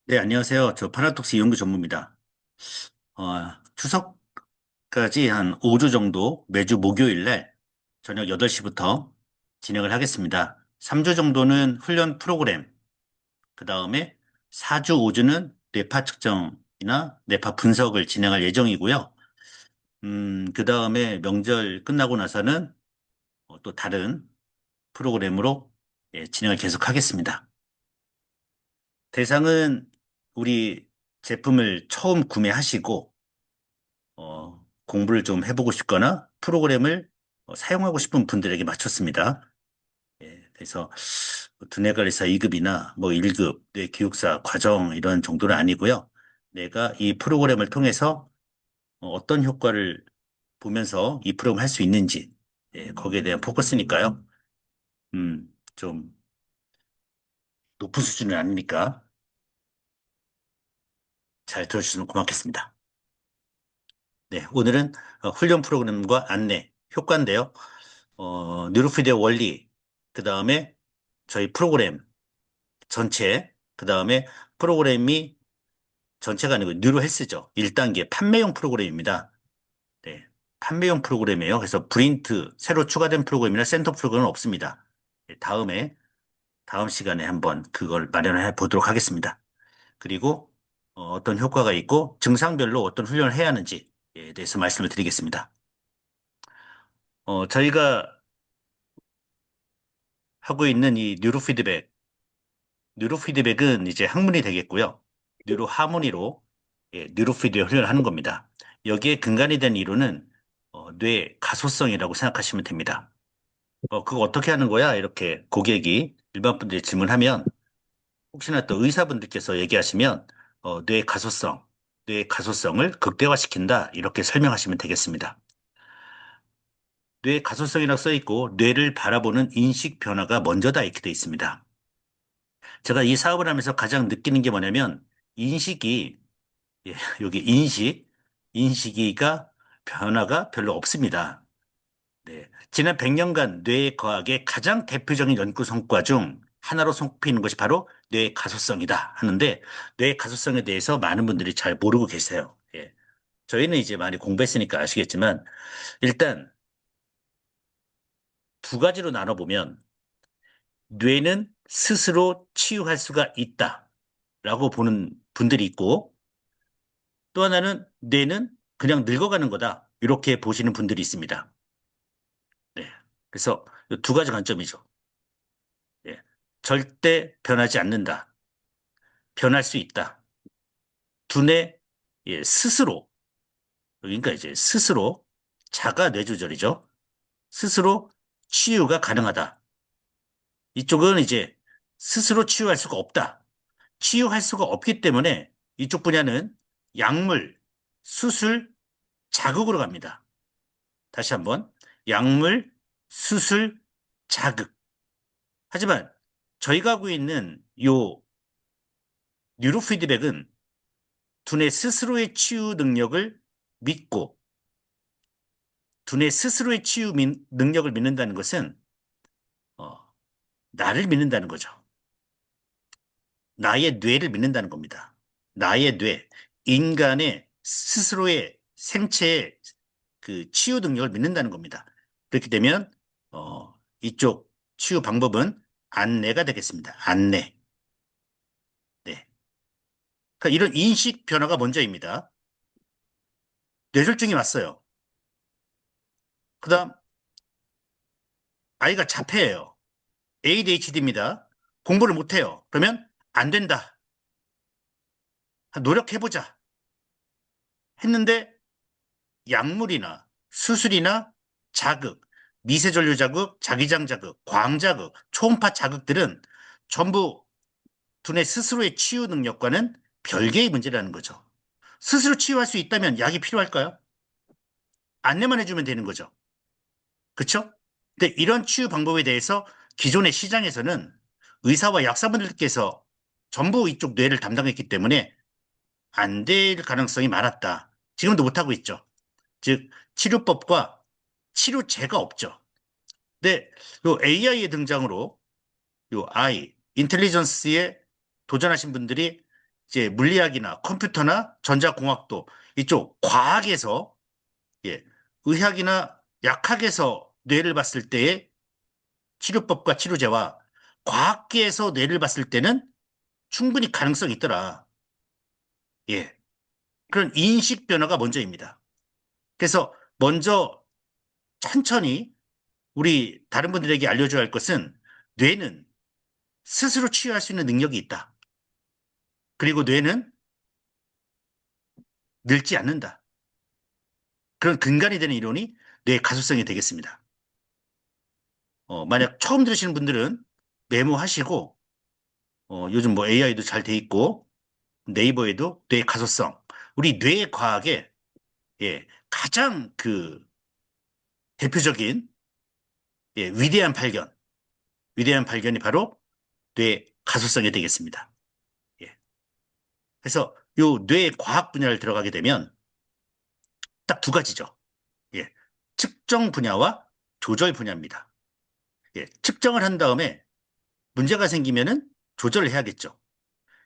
네, 안녕하세요. 저 파나톡스 연구 전무입니다. 추석까지 한 5주 정도 매주 목요일 날 저녁 8시부터 진행을 하겠습니다. 3주 정도는 훈련 프로그램, 그 다음에 4주, 5주는 뇌파 측정이나 뇌파 분석을 진행할 예정이고요. 그 다음에 명절 끝나고 나서는 또 다른 프로그램으로 진행을 계속하겠습니다. 대상은 우리 제품을 처음 구매하시고 공부를 좀 해보고 싶거나 프로그램을 사용하고 싶은 분들에게 맞췄습니다. 예, 그래서 두뇌관리사 2급이나 뭐 1급, 뇌교육사 과정 이런 정도는 아니고요. 내가 이 프로그램을 통해서 어떤 효과를 보면서 이 프로그램 할 수 있는지, 거기에 대한 포커스니까요. 좀 높은 수준은 아니니까 잘 들어주시면 고맙겠습니다. 네, 오늘은 훈련 프로그램과 안내, 효과인데요. 뉴로피드의 원리, 그 다음에 저희 프로그램 전체, 그 다음에 프로그램이 전체가 아니고 뉴로 헬스죠. 1단계 판매용 프로그램입니다. 네, 판매용 프로그램이에요. 그래서 브린트, 새로 추가된 프로그램이나 센터 프로그램은 없습니다. 네, 다음 시간에 한번 그걸 마련해 보도록 하겠습니다. 그리고 떤 효과가 있고 증상별로 어떤 훈련을 해야 하는지에 대해서 말씀을 드리겠습니다. 저희가 하고 있는 이 뉴로 피드백은 이제 학문이 되겠고요. 뉴로 하모니로 뉴로 피드백 훈련을 하는 겁니다. 여기에 근간이 된 이론은 뇌 가소성이라고 생각하시면 됩니다. 그거 어떻게 하는 거야? 이렇게 고객이 일반 분들이 질문하면 혹시나 또 의사분들께서 얘기하시면 뇌 가소성을 극대화시킨다 이렇게 설명하시면 되겠습니다. 뇌 가소성이라고 써 있고 뇌를 바라보는 인식 변화가 먼저다 이렇게 돼 있습니다. 제가 이 사업을 하면서 가장 느끼는 게 뭐냐면 인식이 예, 여기 인식이가 변화가 별로 없습니다. 네. 지난 100년간 뇌과학의 가장 대표적인 연구 성과 중 하나로 손꼽히는 것이 바로 뇌 가소성이다 하는데 뇌 가소성에 대해서 많은 분들이 잘 모르고 계세요. 예. 저희는 이제 많이 공부했으니까 아시겠지만 일단 두 가지로 나눠보면 뇌는 스스로 치유할 수가 있다라고 보는 분들이 있고 또 하나는 뇌는 그냥 늙어가는 거다. 이렇게 보시는 분들이 있습니다. 네. 그래서 이두 가지 관점이죠. 예. 절대 변하지 않는다. 변할 수 있다. 두뇌 스스로 그러니까 이제 스스로 자가 뇌조절이죠. 스스로 치유가 가능하다. 이쪽은 이제 스스로 치유할 수가 없다. 치유할 수가 없기 때문에 이쪽 분야는 약물, 수술, 자극으로 갑니다. 다시 한번 약물, 수술, 자극. 하지만 저희가 하고 있는 요 뉴로 피드백은 두뇌 스스로의 치유 능력을 믿고 두뇌 스스로의 능력을 믿는다는 것은 어, 나를 믿는다는 거죠. 나의 뇌를 믿는다는 겁니다. 나의 뇌, 인간의 스스로의 생체의 그 치유 능력을 믿는다는 겁니다. 그렇게 되면 이쪽 치유 방법은 안내가 되겠습니다. 안내. 네. 그러니까 이런 인식 변화가 먼저입니다. 뇌졸중이 왔어요. 그다음 아이가 자폐예요. ADHD입니다. 공부를 못해요. 그러면 안 된다. 노력해보자. 했는데 약물이나 수술이나 자극, 미세전류 자극, 자기장 자극, 광 자극, 초음파 자극들은 전부 두뇌 스스로의 치유 능력과는 별개의 문제라는 거죠. 스스로 치유할 수 있다면 약이 필요할까요? 안내만 해주면 되는 거죠. 그렇죠? 근데 이런 치유 방법에 대해서 기존의 시장에서는 의사와 약사분들께서 전부 이쪽 뇌를 담당했기 때문에 안 될 가능성이 많았다. 지금도 못하고 있죠. 즉, 치료법과 치료제가 없죠. 근데 요 AI의 등장으로 요 인텔리전스에 도전하신 분들이 이제 물리학이나 컴퓨터나 전자공학도 이쪽 과학에서 예, 의학이나 약학에서 뇌를 봤을 때의 치료법과 치료제와 과학계에서 뇌를 봤을 때는 충분히 가능성이 있더라. 예. 그런 인식 변화가 먼저입니다. 그래서 먼저 천천히 우리 다른 분들에게 알려줘야 할 것은 뇌는 스스로 치유할 수 있는 능력이 있다. 그리고 뇌는 늙지 않는다. 그런 근간이 되는 이론이 뇌의 가소성이 되겠습니다. 만약 처음 들으시는 분들은 메모하시고, 요즘 뭐 AI도 잘 돼 있고, 네이버에도 뇌의 가소성, 우리 뇌 과학의 예, 가장 그 대표적인 예, 위대한 발견이 바로 뇌 가소성이 되겠습니다. 예. 그래서 요 뇌 과학 분야를 들어가게 되면 딱 두 가지죠. 예. 측정 분야와 조절 분야입니다. 예. 측정을 한 다음에 문제가 생기면은 조절을 해야겠죠.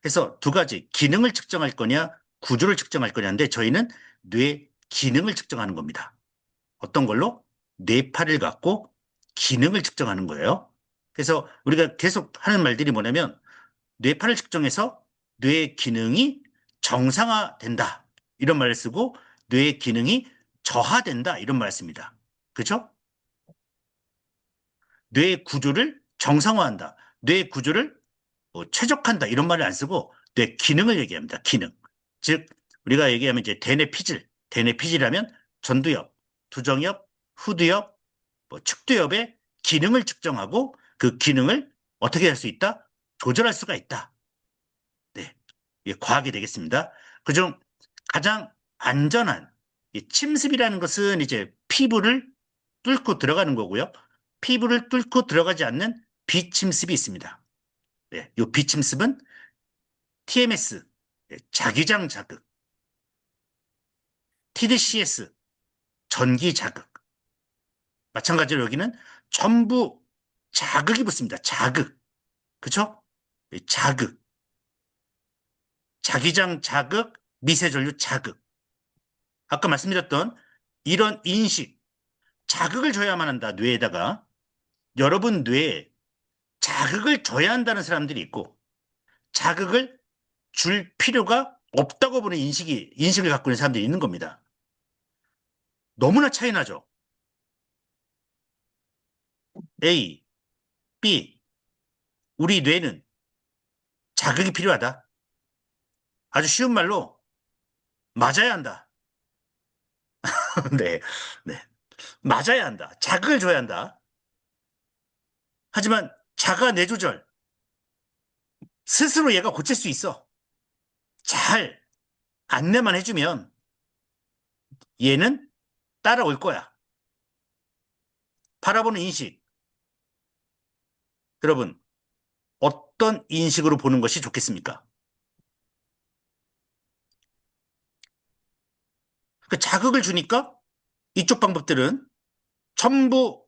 그래서 두 가지 기능을 측정할 거냐 구조를 측정할 거냐인데 저희는 뇌 기능을 측정하는 겁니다. 어떤 걸로? 뇌파를 갖고 기능을 측정하는 거예요. 그래서 우리가 계속 하는 말들이 뭐냐면 뇌파를 측정해서 뇌 기능이 정상화된다. 이런 말을 쓰고 뇌 기능이 저하된다. 이런 말을 씁니다. 그죠? 뇌 구조를 정상화한다. 뇌 구조를 최적화한다. 이런 말을 안 쓰고 뇌 기능을 얘기합니다. 기능. 즉, 우리가 얘기하면 이제 대뇌 피질. 대뇌 피질하면 전두엽, 두정엽, 후두엽, 뭐 측두엽의 기능을 측정하고 그 기능을 어떻게 할 수 있다? 조절할 수가 있다. 네. 이게 과학이 되겠습니다. 그중 가장 안전한 이 침습이라는 것은 이제 피부를 뚫고 들어가는 거고요. 피부를 뚫고 들어가지 않는 비침습이 있습니다. 네. 이 비침습은 TMS, 자기장 자극, TDCS, 전기 자극. 마찬가지로 여기는 전부 자극이 붙습니다. 자극. 그쵸? 자극. 자기장 자극, 미세전류 자극. 아까 말씀드렸던 이런 인식, 자극을 줘야만 한다, 뇌에다가. 여러분 뇌에 자극을 줘야 한다는 사람들이 있고, 자극을 줄 필요가 없다고 보는 인식을 갖고 있는 사람들이 있는 겁니다. 너무나 차이 나죠? A, B. 우리 뇌는 자극이 필요하다. 아주 쉬운 말로 맞아야 한다. 네, 네. 맞아야 한다. 자극을 줘야 한다. 하지만 자가 뇌조절, 스스로 얘가 고칠 수 있어. 잘 안내만 해주면 얘는 따라올 거야. 바라보는 인식. 여러분, 어떤 인식으로 보는 것이 좋겠습니까? 그 자극을 주니까 이쪽 방법들은 전부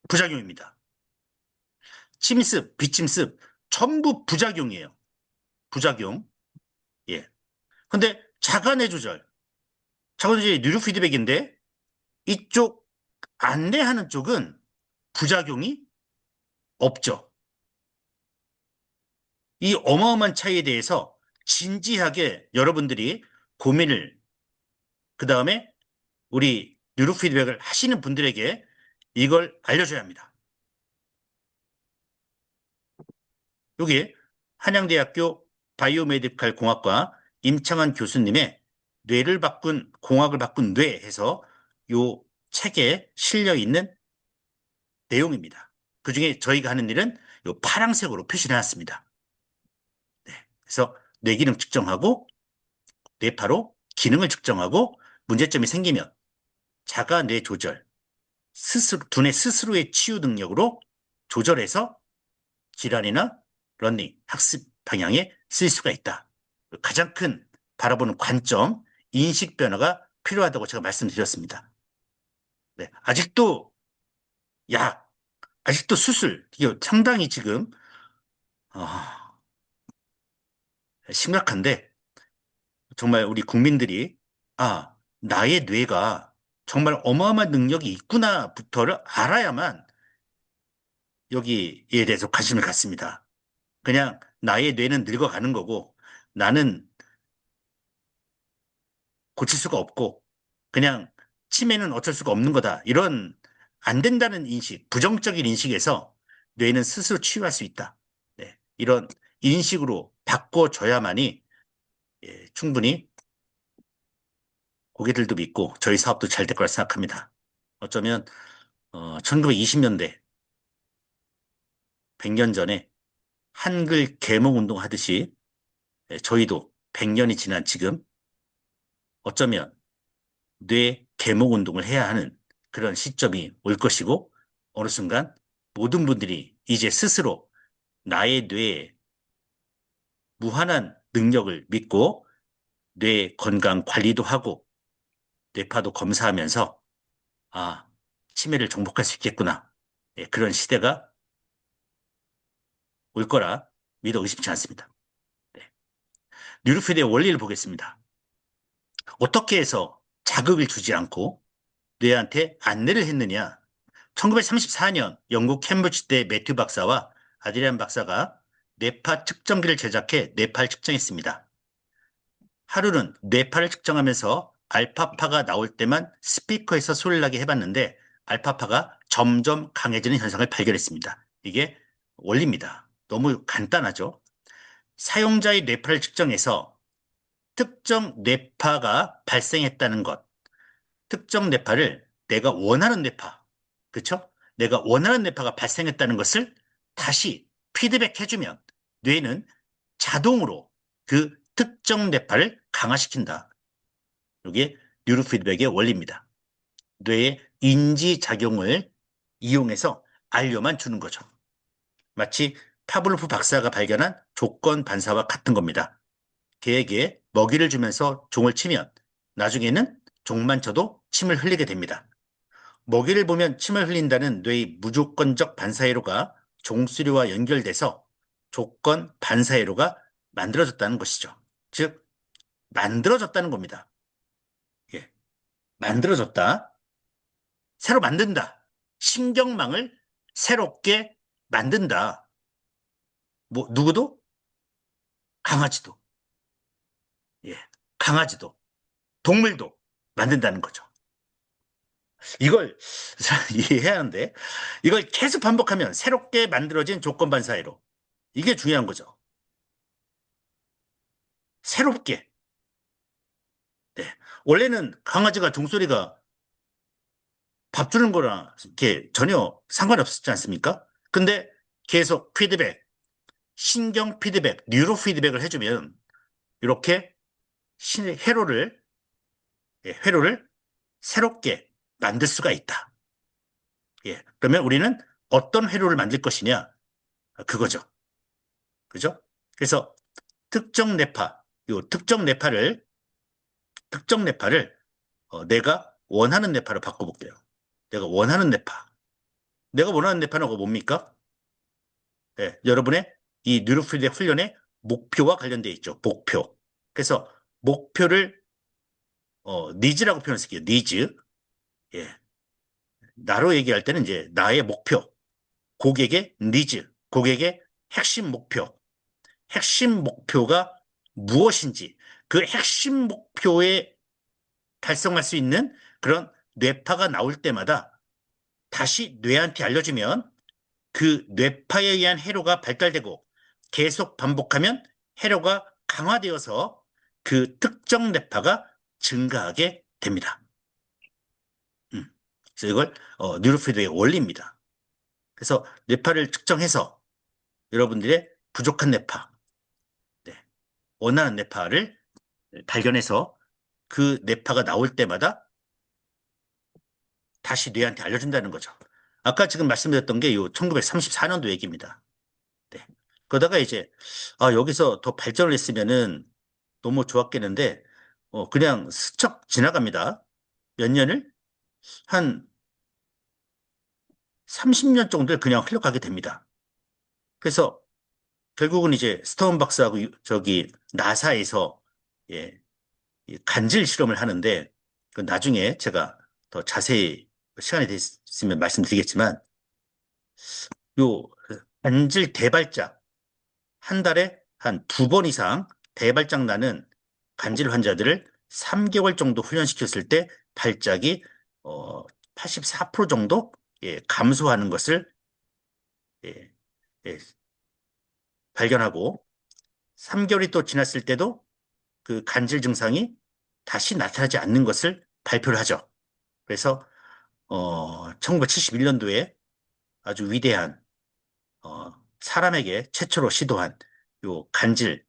부작용입니다. 침습, 비침습, 전부 부작용이에요. 부작용. 예. 근데 자간의 조절. 자간 이제 뉴로 피드백인데 이쪽 안내하는 쪽은 부작용이 없죠. 이 어마어마한 차이에 대해서 진지하게 여러분들이 고민을 그 다음에 우리 뉴로 피드백을 하시는 분들에게 이걸 알려줘야 합니다. 여기 한양대학교 바이오메디칼 공학과 임창환 교수님의 뇌를 바꾼 공학을 바꾼 뇌 해서 요 책에 실려 있는 내용입니다. 그중에 저희가 하는 일은 요 파란색으로 표시를 해놨습니다. 네. 그래서 뇌기능 측정하고 뇌파로 기능을 측정하고 문제점이 생기면 자가 뇌 조절, 스스로, 두뇌 스스로의 치유 능력으로 조절해서 질환이나 러닝, 학습 방향에 쓸 수가 있다. 가장 큰 바라보는 관점, 인식 변화가 필요하다고 제가 말씀드렸습니다. 네, 아직도 약, 아직도 수술, 이거 상당히 지금 어, 심각한데 정말 우리 국민들이 아, 나의 뇌가 정말 어마어마한 능력이 있구나부터를 알아야만 여기에 대해서 관심을 갖습니다. 그냥 나의 뇌는 늙어가는 거고 나는 고칠 수가 없고 그냥 치매는 어쩔 수가 없는 거다. 이런 안 된다는 인식, 부정적인 인식에서 뇌는 스스로 치유할 수 있다. 네, 이런 인식으로 바꿔줘야만이 충분히 고객들도 믿고 저희 사업도 잘 될 거라 생각합니다. 어쩌면 1920년대 100년 전에 한글 계몽 운동 하듯이 저희도 100년이 지난 지금 어쩌면 뇌 계몽 운동을 해야 하는 그런 시점이 올 것이고 어느 순간 모든 분들이 이제 스스로 나의 뇌에 무한한 능력을 믿고 뇌 건강 관리도 하고 뇌파도 검사하면서 아, 치매를 정복할 수 있겠구나. 그런 시대가 올 거라 믿어 의심치 않습니다. 네. 뉴로피드의 원리를 보겠습니다. 어떻게 해서 자극을 주지 않고 뇌한테 안내를 했느냐? 1934년 영국 캠브리지대 매튜 박사와 아드리안 박사가 뇌파 측정기를 제작해 뇌파를 측정했습니다. 하루는 뇌파를 측정하면서 알파파가 나올 때만 스피커에서 소리를 나게 해봤는데 알파파가 점점 강해지는 현상을 발견했습니다. 이게 원리입니다. 너무 간단하죠? 사용자의 뇌파를 측정해서 특정 뇌파가 발생했다는 것, 특정 뇌파를 내가 원하는 뇌파, 그렇죠? 내가 원하는 뇌파가 발생했다는 것을 다시 피드백해주면 뇌는 자동으로 그 특정 뇌파를 강화시킨다. 이게 뉴로 피드백의 원리입니다. 뇌의 인지작용을 이용해서 알려만 주는 거죠. 마치 파블로프 박사가 발견한 조건 반사와 같은 겁니다. 개에게 먹이를 주면서 종을 치면 나중에는 종만 쳐도 침을 흘리게 됩니다. 먹이를 보면 침을 흘린다는 뇌의 무조건적 반사회로가 종수류와 연결돼서 조건 반사회로가 만들어졌다는 것이죠. 즉, 만들어졌다는 겁니다. 예, 만들어졌다. 새로 만든다. 신경망을 새롭게 만든다. 뭐, 누구도? 강아지도. 예, 강아지도. 동물도 만든다는 거죠. 이걸 이해해야 하는데, 이걸 계속 반복하면 새롭게 만들어진 조건 반사회로. 이게 중요한 거죠. 새롭게. 네. 원래는 강아지가 종소리가 밥 주는 거랑 이렇게 전혀 상관이 없었지 않습니까? 근데 계속 피드백, 신경 피드백, 뉴로 피드백을 해주면 이렇게 회로를, 회로를 새롭게 만들 수가 있다. 예. 그러면 우리는 어떤 회로를 만들 것이냐? 그거죠. 그죠? 그래서 특정 뇌파, 요 특정 뇌파를 내가 원하는 뇌파로 바꿔볼게요. 내가 원하는 뇌파. 내가 원하는 뇌파는 뭡니까? 네, 여러분의 이 뉴로필드 훈련의 목표와 관련되어 있죠. 목표. 그래서 목표를 니즈라고 표현했을게요. 니즈. 예. 나로 얘기할 때는 이제 나의 목표, 고객의 니즈, 고객의 핵심 목표. 핵심 목표가 무엇인지 그 핵심 목표에 달성할 수 있는 그런 뇌파가 나올 때마다 다시 뇌한테 알려주면 그 뇌파에 의한 회로가 발달되고 계속 반복하면 회로가 강화되어서 그 특정 뇌파가 증가하게 됩니다. 그래서 이걸 뉴로피드의 원리입니다. 그래서 뇌파를 측정해서 여러분들의 부족한 뇌파, 네, 원하는 뇌파를 발견해서 그 뇌파가 나올 때마다 다시 뇌한테 알려준다는 거죠. 아까 지금 말씀드렸던 게 이 1934년도 얘기입니다. 네. 그러다가 이제 여기서 더 발전을 했으면은 너무 좋았겠는데 그냥 스쳐 지나갑니다. 몇 년을 한 30년 정도를 그냥 흘러가게 됩니다. 그래서 결국은 이제 스톤 박사하고 저기 나사에서 예, 이 간질 실험을 하는데 그 나중에 제가 더 자세히 시간이 됐으면 말씀드리겠지만 요 간질 대발작 한 달에 한 두 번 이상 대발작 나는 간질 환자들을 3개월 정도 훈련시켰을 때 발작이 84% 정도 감소하는 것을 예, 예, 발견하고 3개월이 또 지났을 때도 그 간질 증상이 다시 나타나지 않는 것을 발표를 하죠. 그래서 1971년도에 아주 위대한 사람에게 최초로 시도한 요 간질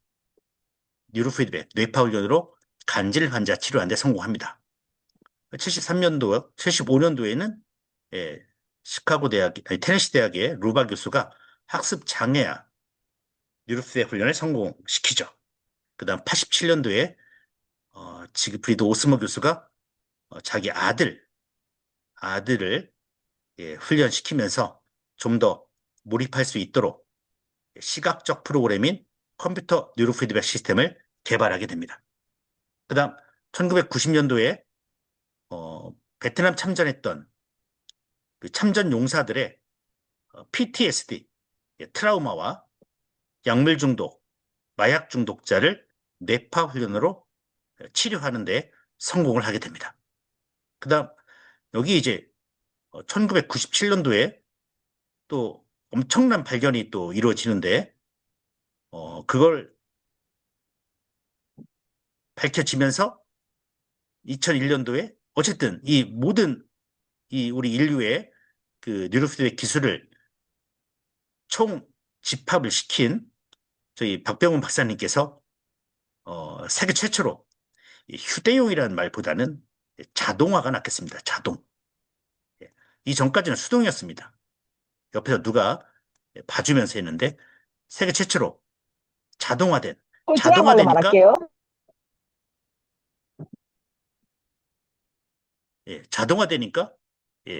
뉴로피드백 뇌파 훈련으로 간질 환자 치료하는 데 성공합니다. 73년도, 75년도에는 시카고 대학, 아니, 테네시 대학의 루바 교수가 학습 장애아 뉴로피드백 훈련을 성공시키죠. 그다음 87년도에 지그프리드 오스머 교수가 자기 아들을 훈련시키면서 좀 더 몰입할 수 있도록 시각적 프로그램인 컴퓨터 뉴로피드백 시스템을 개발하게 됩니다. 그 다음 1990년도에 베트남 참전했던 그 참전 용사들의 PTSD, 트라우마와 약물 중독, 마약 중독자를 뇌파 훈련으로 치료하는 데 성공을 하게 됩니다. 그 다음 여기 이제 1997년도에 또 엄청난 발견이 또 이루어지는데 그걸 밝혀지면서 2001년도에 어쨌든 이 모든 이 우리 인류의 그 뉴로피드백 기술을 총 집합을 시킨 저희 박병훈 박사님께서 세계 최초로 휴대용이라는 말보다는 자동화가 낫겠습니다. 자동. 예. 이 전까지는 수동이었습니다. 옆에서 누가 봐주면서 했는데 세계 최초로 자동화된 솔직한 말로 자동화되니까 말할게요. 자동화되니까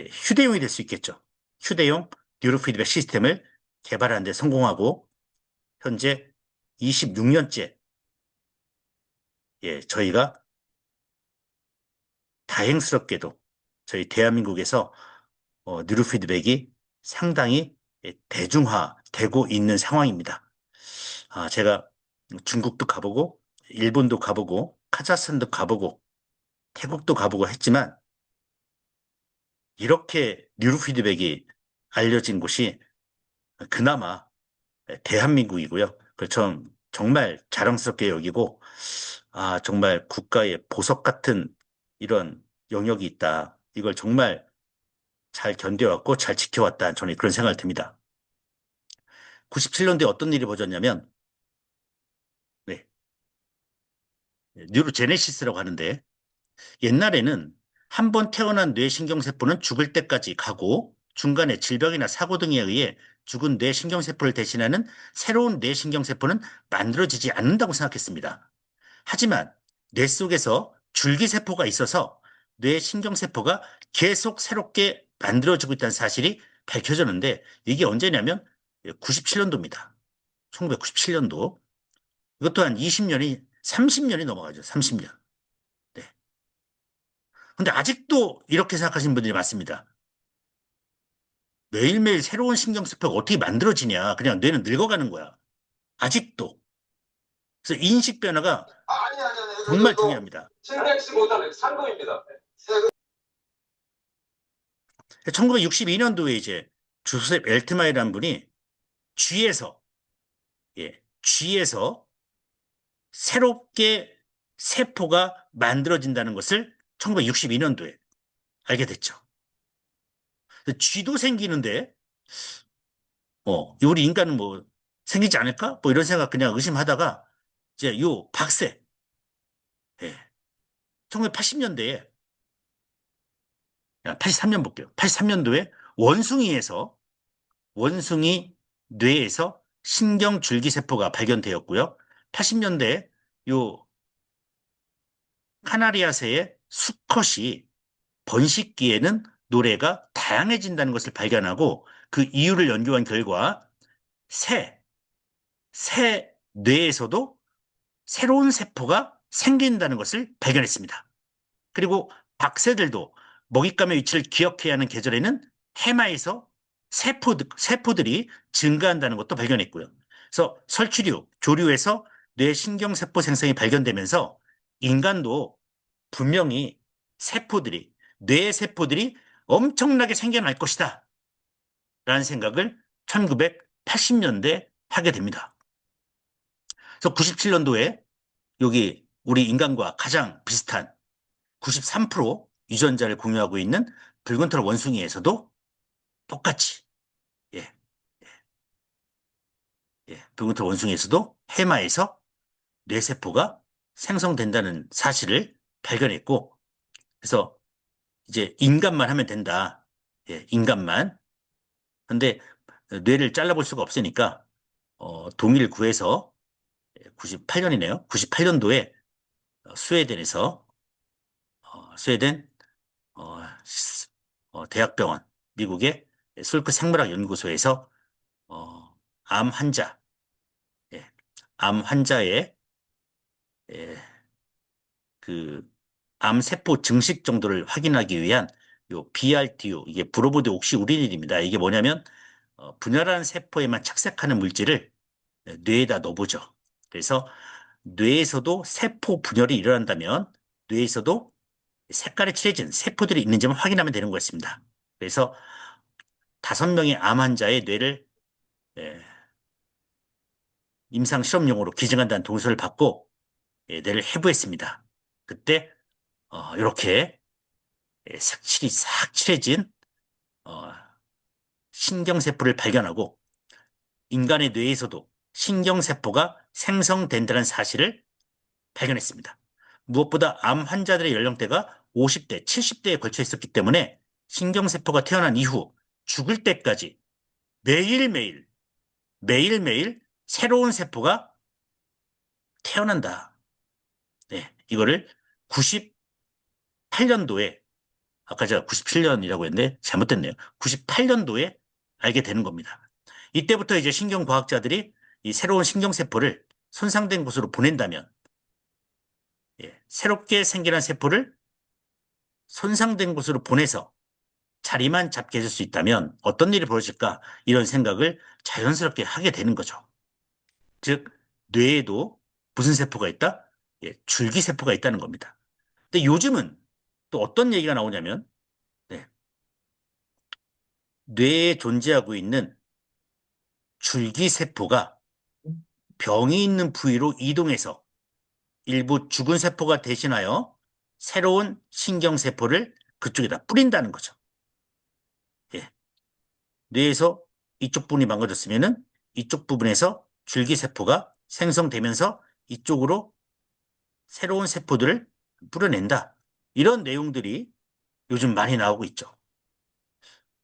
휴대용이 될 수 있겠죠. 휴대용 뉴로피드백 시스템을 개발하는 데 성공하고 현재 26년째 저희가 다행스럽게도 저희 대한민국에서 뉴로피드백이 상당히 대중화되고 있는 상황입니다. 제가 중국도 가보고 일본도 가보고 카자흐스탄도 가보고 태국도 가보고 했지만 이렇게 뉴로피드백이 알려진 곳이 그나마 대한민국이고요. 그걸 전 정말 자랑스럽게 여기고 정말 국가의 보석 같은 이런 영역이 있다. 이걸 정말 잘 견뎌왔고 잘 지켜왔다. 저는 그런 생각을 듭니다. 97년도에 어떤 일이 벌어졌냐면 네, 뉴로제네시스라고 하는데 옛날에는 한 번 태어난 뇌신경세포는 죽을 때까지 가고 중간에 질병이나 사고 등에 의해 죽은 뇌신경세포를 대신하는 새로운 뇌신경세포는 만들어지지 않는다고 생각했습니다. 하지만 뇌 속에서 줄기세포가 있어서 뇌신경세포가 계속 새롭게 만들어지고 있다는 사실이 밝혀졌는데 이게 언제냐면 97년도입니다. 1997년도. 이것도 한 20년이, 30년이 넘어가죠. 30년. 네. 근데 아직도 이렇게 생각하시는 분들이 많습니다. 매일매일 새로운 신경세포가 어떻게 만들어지냐. 그냥 뇌는 늙어가는 거야. 아직도. 그래서 인식 변화가 아니. 정말 중요합니다. 신백씨보다는 상금입니다. 1962년도에 이제 조셉 엘트마이라는 분이 쥐에서, 쥐에서 새롭게 세포가 만들어진다는 것을 1962년도에 알게 됐죠. 쥐도 생기는데, 우리 인간은 뭐 생기지 않을까? 뭐 이런 생각 그냥 의심하다가 이제 요 박새, 1980년대에, 83년 볼게요. 83년도에 원숭이 뇌에서 신경줄기세포가 발견되었고요. 80년대에 요 카나리아새의 수컷이 번식기에는 노래가 다양해진다는 것을 발견하고 그 이유를 연구한 결과 새, 새 뇌에서도 새로운 세포가 생긴다는 것을 발견했습니다. 그리고 박새들도 먹잇감의 위치를 기억해야 하는 계절에는 해마에서 세포들이 증가한다는 것도 발견했고요. 그래서 설치류, 조류에서 뇌신경세포 생성이 발견되면서 인간도 분명히 뇌세포들이 엄청나게 생겨날 것이다. 라는 생각을 1980년대 하게 됩니다. 그래서 97년도에 여기 우리 인간과 가장 비슷한 93% 유전자를 공유하고 있는 붉은 털 원숭이에서도 똑같이 예, 붉은 털 원숭이에서도 해마에서 뇌세포가 생성된다는 사실을 발견했고 그래서 이제 인간만 하면 된다. 인간만. 근데 뇌를 잘라볼 수가 없으니까 동의를 구해서 98년이네요. 98년도에 스웨덴에서 스웨덴 대학병원, 미국의 솔크 생물학 연구소에서 암 환자, 예, 암 환자의 예, 그 암세포 증식 정도를 확인하기 위한 요 BRDU, 이게 브로보드 옥시우리닐입니다. 이게 뭐냐면 분열한 세포에만 착색하는 물질을 뇌에다 넣어보죠. 그래서 뇌에서도 세포 분열이 일어난다면 뇌에서도 색깔이 칠해진 세포들이 있는지만 확인하면 되는 거였습니다. 그래서 5명의 암 환자의 뇌를 임상 실험용으로 기증한다는 동서를 받고 뇌를 해부했습니다. 그때 이렇게 색칠이 싹 칠해진 신경세포를 발견하고 인간의 뇌에서도 신경세포가 생성된다는 사실을 발견했습니다. 무엇보다 암 환자들의 연령대가 50대, 70대에 걸쳐 있었기 때문에 신경세포가 태어난 이후 죽을 때까지 매일매일 새로운 세포가 태어난다. 네, 이거를 98년도에 아까 제가 97년이라고 했는데 잘못됐네요. 98년도에 알게 되는 겁니다. 이때부터 이제 신경과학자들이 이 새로운 신경세포를 손상된 곳으로 보낸다면 새롭게 생겨난 세포를 손상된 곳으로 보내서 자리만 잡게 해줄 수 있다면 어떤 일이 벌어질까 이런 생각을 자연스럽게 하게 되는 거죠. 즉 뇌에도 무슨 세포가 있다? 줄기세포가 있다는 겁니다. 근데 요즘은 또 어떤 얘기가 나오냐면 네, 뇌에 존재하고 있는 줄기세포가 병이 있는 부위로 이동해서 일부 죽은 세포가 대신하여 새로운 신경세포를 그쪽에다 뿌린다는 거죠. 예. 뇌에서 이쪽 부분이 망가졌으면은 이쪽 부분에서 줄기세포가 생성되면서 이쪽으로 새로운 세포들을 뿌려낸다. 이런 내용들이 요즘 많이 나오고 있죠.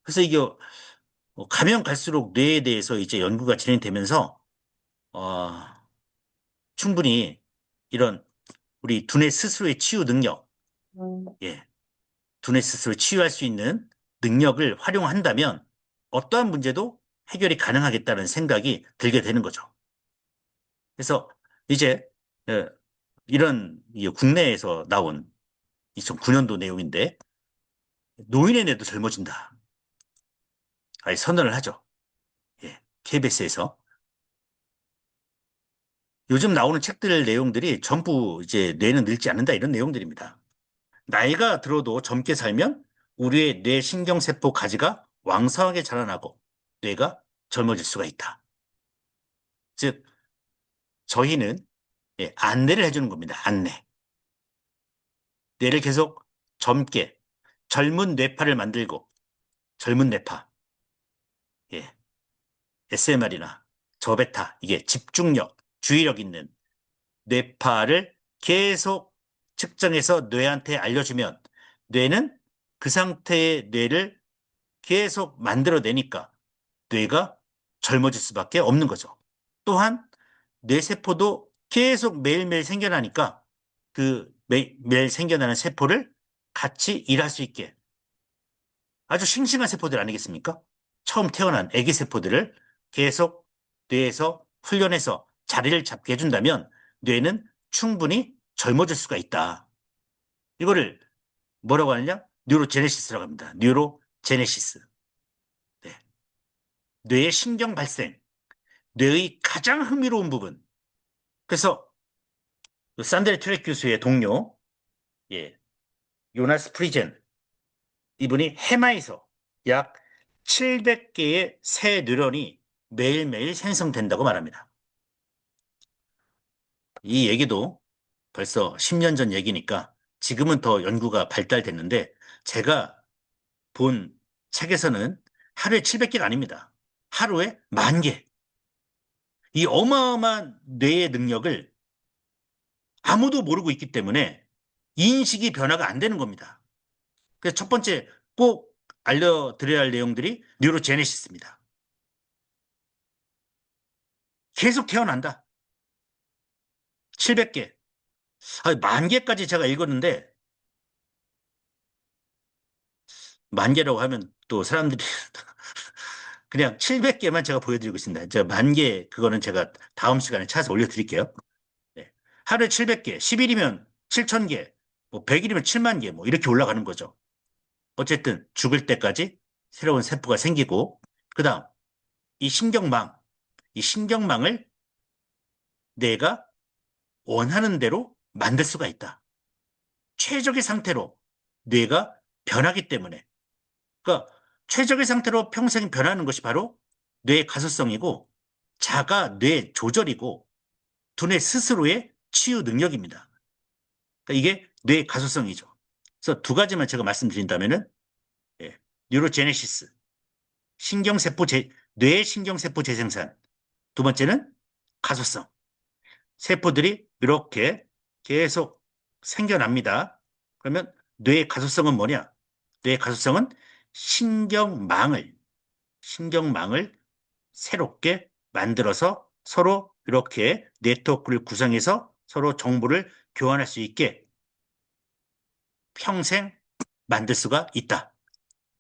그래서 이게 가면 갈수록 뇌에 대해서 이제 연구가 진행되면서 어, 충분히 이런 우리 두뇌 스스로의 치유 능력, 예, 두뇌 스스로 치유할 수 있는 능력을 활용한다면 어떠한 문제도 해결이 가능하겠다는 생각이 들게 되는 거죠. 그래서 이제 이런 국내에서 나온 2009년도 내용인데 노인의 뇌도 젊어진다. 아예 선언을 하죠. KBS에서. 요즘 나오는 책들 내용들이 전부 이제 뇌는 늙지 않는다 이런 내용들입니다. 나이가 들어도 젊게 살면 우리의 뇌 신경세포 가지가 왕성하게 자라나고 뇌가 젊어질 수가 있다. 즉 저희는 안내를 해주는 겁니다. 안내. 뇌를 계속 젊은 뇌파를 만들고 젊은 뇌파, SMR이나 저베타, 이게 집중력, 주의력 있는 뇌파를 계속 측정해서 뇌한테 알려주면 뇌는 그 상태의 뇌를 계속 만들어내니까 뇌가 젊어질 수밖에 없는 거죠. 또한 뇌세포도 계속 매일매일 생겨나니까 그 매일 생겨나는 세포를 같이 일할 수 있게 아주 싱싱한 세포들 아니겠습니까? 처음 태어난 아기 세포들을 계속 뇌에서 훈련해서 자리를 잡게 해준다면 뇌는 충분히 젊어질 수가 있다. 이거를 뭐라고 하느냐? 뉴로제네시스라고 합니다. 뉴로제네시스. 네. 뇌의 신경 발생, 뇌의 가장 흥미로운 부분. 그래서 산드레 트렉 교수의 동료, 예, 요나스 프리젠, 이분이 해마에서 약 700개의 새 뉴런이 매일매일 생성된다고 말합니다. 이 얘기도 벌써 10년 전 얘기니까 지금은 더 연구가 발달됐는데 제가 본 책에서는 하루에 700개가 아닙니다. 하루에 10,000개. 이 어마어마한 뇌의 능력을 아무도 모르고 있기 때문에 인식이 변화가 안 되는 겁니다. 그래서 첫 번째 꼭 알려드려야 할 내용들이 뉴로제네시스입니다. 계속 태어난다. 700개. 아, 10,000개까지 제가 읽었는데 10,000개라고 하면 또 사람들이 그냥 700개만 제가 보여드리고 있습니다. 제가 10,000개 그거는 제가 다음 시간에 찾아서 올려드릴게요. 네. 하루에 700개, 10일이면 7,000개, 뭐 100일이면 7만 개, 뭐 이렇게 올라가는 거죠. 어쨌든 죽을 때까지 새로운 세포가 생기고, 그 다음, 이 신경망, 이 신경망을 내가 원하는 대로 만들 수가 있다. 최적의 상태로 뇌가 변하기 때문에. 그러니까 최적의 상태로 평생 변하는 것이 바로 뇌의 가소성이고 자가 뇌 조절이고 두뇌 스스로의 치유 능력입니다. 그러니까 이게 뇌의 가소성이죠. 그래서 두 가지만 제가 말씀드린다면은 예, 뉴로제네시스, 뇌의 신경세포 재생산. 두 번째는 가소성. 세포들이 이렇게 계속 생겨납니다. 그러면 뇌의 가소성은 뭐냐? 뇌의 가소성은 신경망을, 신경망을 새롭게 만들어서 서로 이렇게 네트워크를 구성해서 서로 정보를 교환할 수 있게 평생 만들 수가 있다.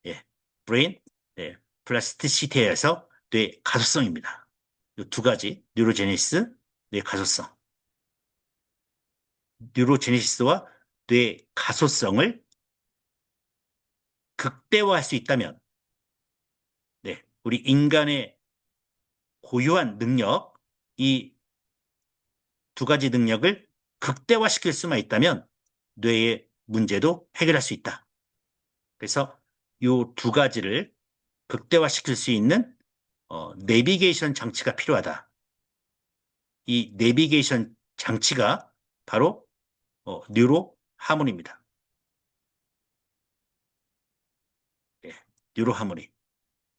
예. 브레인, 예. 플라스티시티에서 뇌 가소성입니다. 이 두 가지, 뉴로제네시스, 뇌 가소성. 뉴로제네시스와 뇌 가소성을 극대화할 수 있다면, 네. 우리 인간의 고유한 능력, 이 두 가지 능력을 극대화시킬 수만 있다면 뇌의 문제도 해결할 수 있다. 그래서 이 두 가지를 극대화시킬 수 있는 내비게이션 장치가 필요하다. 이 내비게이션 장치가 바로 뉴로 하모니입니다. 예, 뉴로 하모니.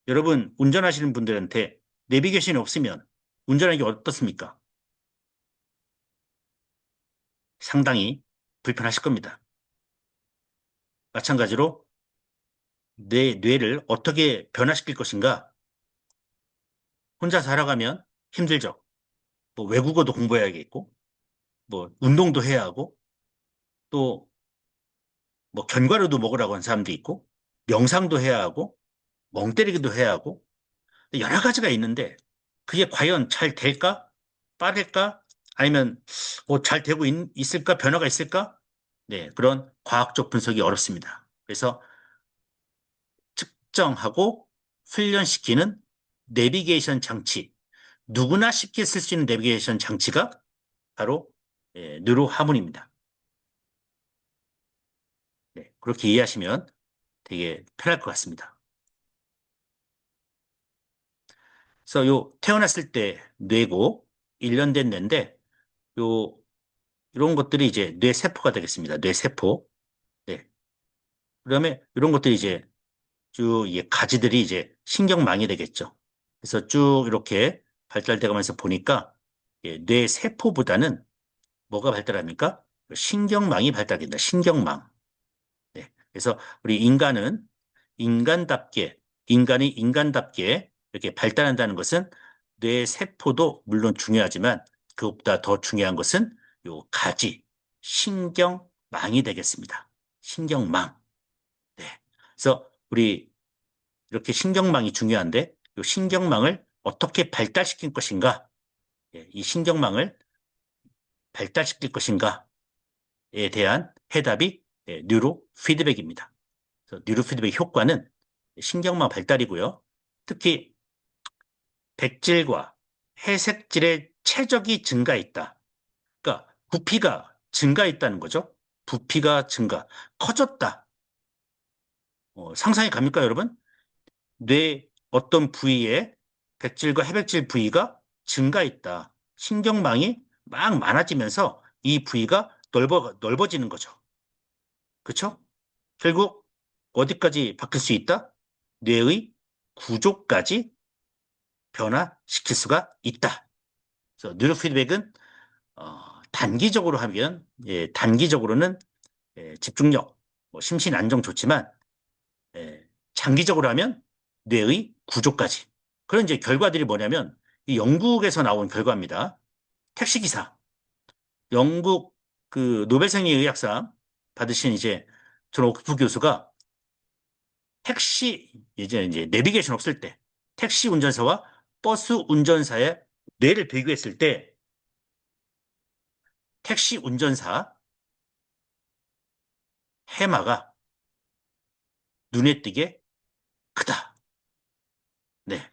여러분 운전하시는 분들한테 내비게이션이 없으면 운전하기 어떻습니까? 상당히 불편하실 겁니다. 마찬가지로 내 뇌를 어떻게 변화시킬 것인가? 혼자 살아가면 힘들죠. 뭐 외국어도 공부해야겠고, 뭐 운동도 해야 하고, 또 뭐 견과류도 먹으라고 하는 사람도 있고, 명상도 해야 하고, 멍 때리기도 해야 하고, 여러 가지가 있는데 그게 과연 잘 될까? 빠를까? 아니면 잘 되고 있을까? 변화가 있을까? 네, 그런 과학적 분석이 어렵습니다. 그래서 측정하고 훈련시키는 내비게이션 장치, 누구나 쉽게 쓸 수 있는 내비게이션 장치가 바로 뉴로 하모니입니다. 네, 그렇게 이해하시면 되게 편할 것 같습니다. 그래서 요 태어났을 때 뇌고 1년 된 뇌인데 요 이런 것들이 이제 뇌세포가 되겠습니다. 뇌세포. 네. 그다음에 이런 것들이 이제 쭉 이게 가지들이 이제 신경망이 되겠죠. 그래서 쭉 이렇게 발달돼 가면서 보니까 뇌세포보다는 뭐가 발달합니까? 신경망이 발달된다. 신경망. 네. 그래서 우리 인간답게, 인간이 인간답게 이렇게 발달한다는 것은 뇌세포도 물론 중요하지만 그것보다 더 중요한 것은 요 가지, 신경망이 되겠습니다. 신경망. 네. 그래서 우리 이렇게 신경망이 중요한데 요 신경망을 어떻게 발달시킬 것인가? 이 신경망을 발달시킬 것인가에 대한 해답이 뉴로 피드백입니다. 그래서 뉴로 피드백 효과는 신경망 발달이고요. 특히 백질과 회색질의 최적이 증가했다. 그러니까 부피가 증가했다는 거죠. 부피가 증가, 커졌다. 상상이 갑니까, 여러분? 뇌 어떤 부위에 백질과 해백질 부위가 증가했다. 신경망이 막 많아지면서 이 부위가 넓어지는 거죠. 그렇죠? 결국 어디까지 바뀔 수 있다? 뇌의 구조까지 변화시킬 수가 있다. 그래서 뉴로 피드백은 단기적으로 하면 단기적으로는 집중력, 심신 안정 좋지만 장기적으로 하면 뇌의 구조까지. 그런 이제 결과들이 뭐냐면 이 영국에서 나온 결과입니다. 택시기사, 영국 그 노벨생리의학상 받으신 이제 존 오크프 교수가 택시 이제 내비게이션 없을 때 택시 운전사와 버스 운전사의 뇌를 비교했을 때 택시 운전사 해마가 눈에 띄게 크다. 네.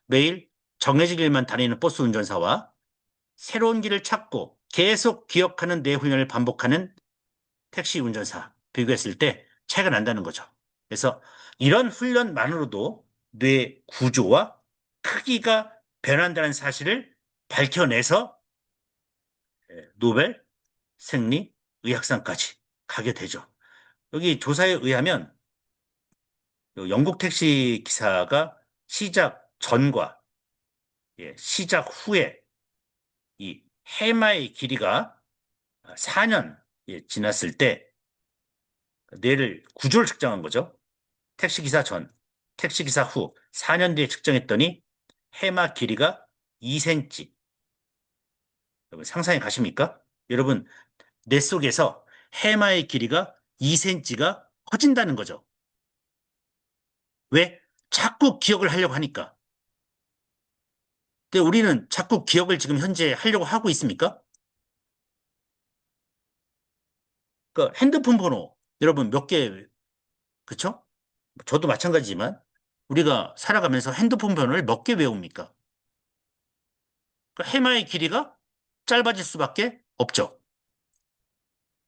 매일 정해진 길만 다니는 버스 운전사와 새로운 길을 찾고 계속 기억하는 뇌 훈련을 반복하는 택시 운전사 비교했을 때 차이가 난다는 거죠. 그래서 이런 훈련만으로도 뇌 구조와 크기가 변한다는 사실을 밝혀내서 노벨 생리 의학상까지 가게 되죠. 여기 조사에 의하면 영국 택시 기사가 시작 전과 시작 후에 이 해마의 길이가 4년 지났을 때 뇌를 구조를 측정한 거죠. 택시기사 전, 택시기사 후 4년 뒤에 측정했더니 해마 길이가 2cm. 여러분 상상이 가십니까? 여러분 뇌 속에서 해마의 길이가 2cm가 커진다는 거죠. 왜? 자꾸 기억을 하려고 하니까. 근데 우리는 자꾸 기억을 지금 현재 하려고 하고 있습니까? 그 핸드폰 번호 여러분 몇 개, 그쵸? 저도 마찬가지지만 우리가 살아가면서 핸드폰 번호를 몇 개 외웁니까? 그 해마의 길이가 짧아질 수밖에 없죠.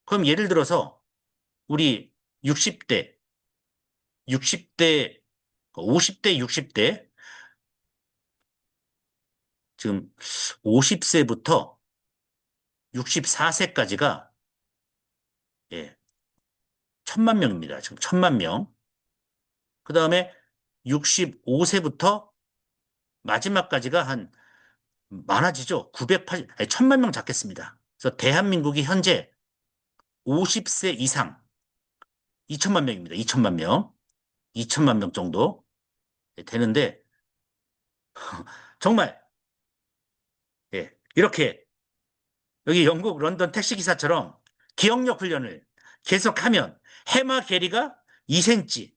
그럼 예를 들어서 우리 60대, 60대, 50대, 60대 지금 50세부터 64세까지가 1000만 명입니다. 지금 1000만 명. 그 다음에 65세부터 마지막까지가 한 많아지죠. 980, 아니, 1000만 명 잡겠습니다. 그래서 대한민국이 현재 50세 이상 2천만 명입니다. 2천만 명. 2천만 명 정도 되는데 정말 이렇게 여기 영국 런던 택시기사처럼 기억력 훈련을 계속하면 해마 괴리가 2cm.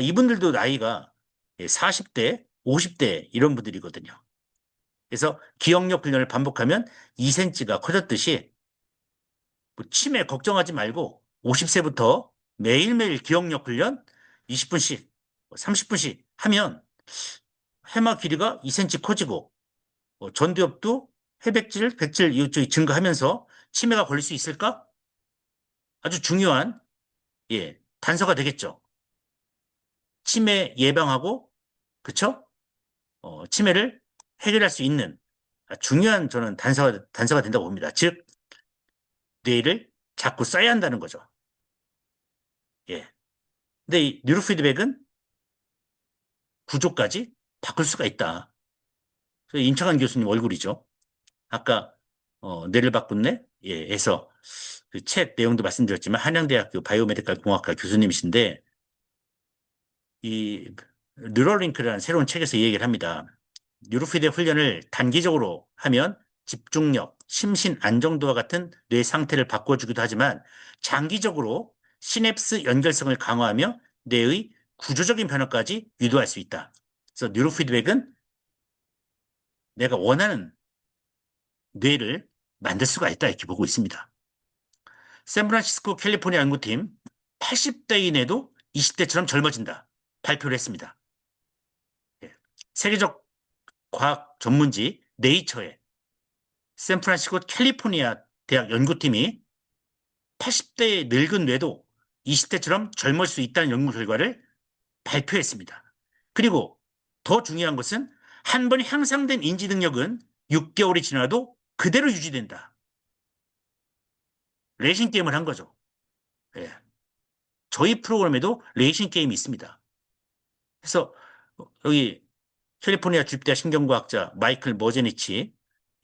이분들도 나이가 40대, 50대 이런 분들이거든요. 그래서 기억력 훈련을 반복하면 2cm가 커졌듯이 뭐 치매 걱정하지 말고 50세부터 매일매일 기억력 훈련 20분씩, 30분씩 하면 해마 길이가 2cm 커지고 전두엽도 회백질, 백질 이쪽이 증가하면서 치매가 걸릴 수 있을까? 아주 중요한 단서가 되겠죠. 치매 예방하고 그쵸? 치매를 해결할 수 있는 중요한 저는 단서가 된다고 봅니다. 즉 뇌를 자꾸 써야 한다는 거죠. 예. 근데 이 뉴로 피드백은 구조까지 바꿀 수가 있다. 임창환 교수님 얼굴이죠. 아까 뇌를 바꾼 뇌에서 그 책 내용도 말씀드렸지만 한양대학교 바이오메디컬 공학과 교수님이신데 이 뉴럴링크라는 새로운 책에서 이 얘기를 합니다. 뉴로피드 훈련을 단기적으로 하면 집중력, 심신 안정도와 같은 뇌 상태를 바꿔주기도 하지만 장기적으로 시냅스 연결성을 강화하며 뇌의 구조적인 변화까지 유도할 수 있다. 그래서 뉴로피드백은 내가 원하는 뇌를 만들 수가 있다 이렇게 보고 있습니다. 샌프란시스코 캘리포니아 연구팀 80대인에도 20대처럼 젊어진다 발표를 했습니다. 예. 세계적 과학 전문지 네이처에 샌프란시스코 캘리포니아 대학 연구팀이 80대의 늙은 뇌도 20대처럼 젊을 수 있다는 연구 결과를 발표했습니다. 그리고 더 중요한 것은 한 번 향상된 인지 능력은 6개월이 지나도 그대로 유지된다. 레이싱 게임을 한 거죠. 예. 저희 프로그램에도 레이싱 게임이 있습니다. 그래서 여기 캘리포니아 주립대학 신경과학자 마이클 머제니치,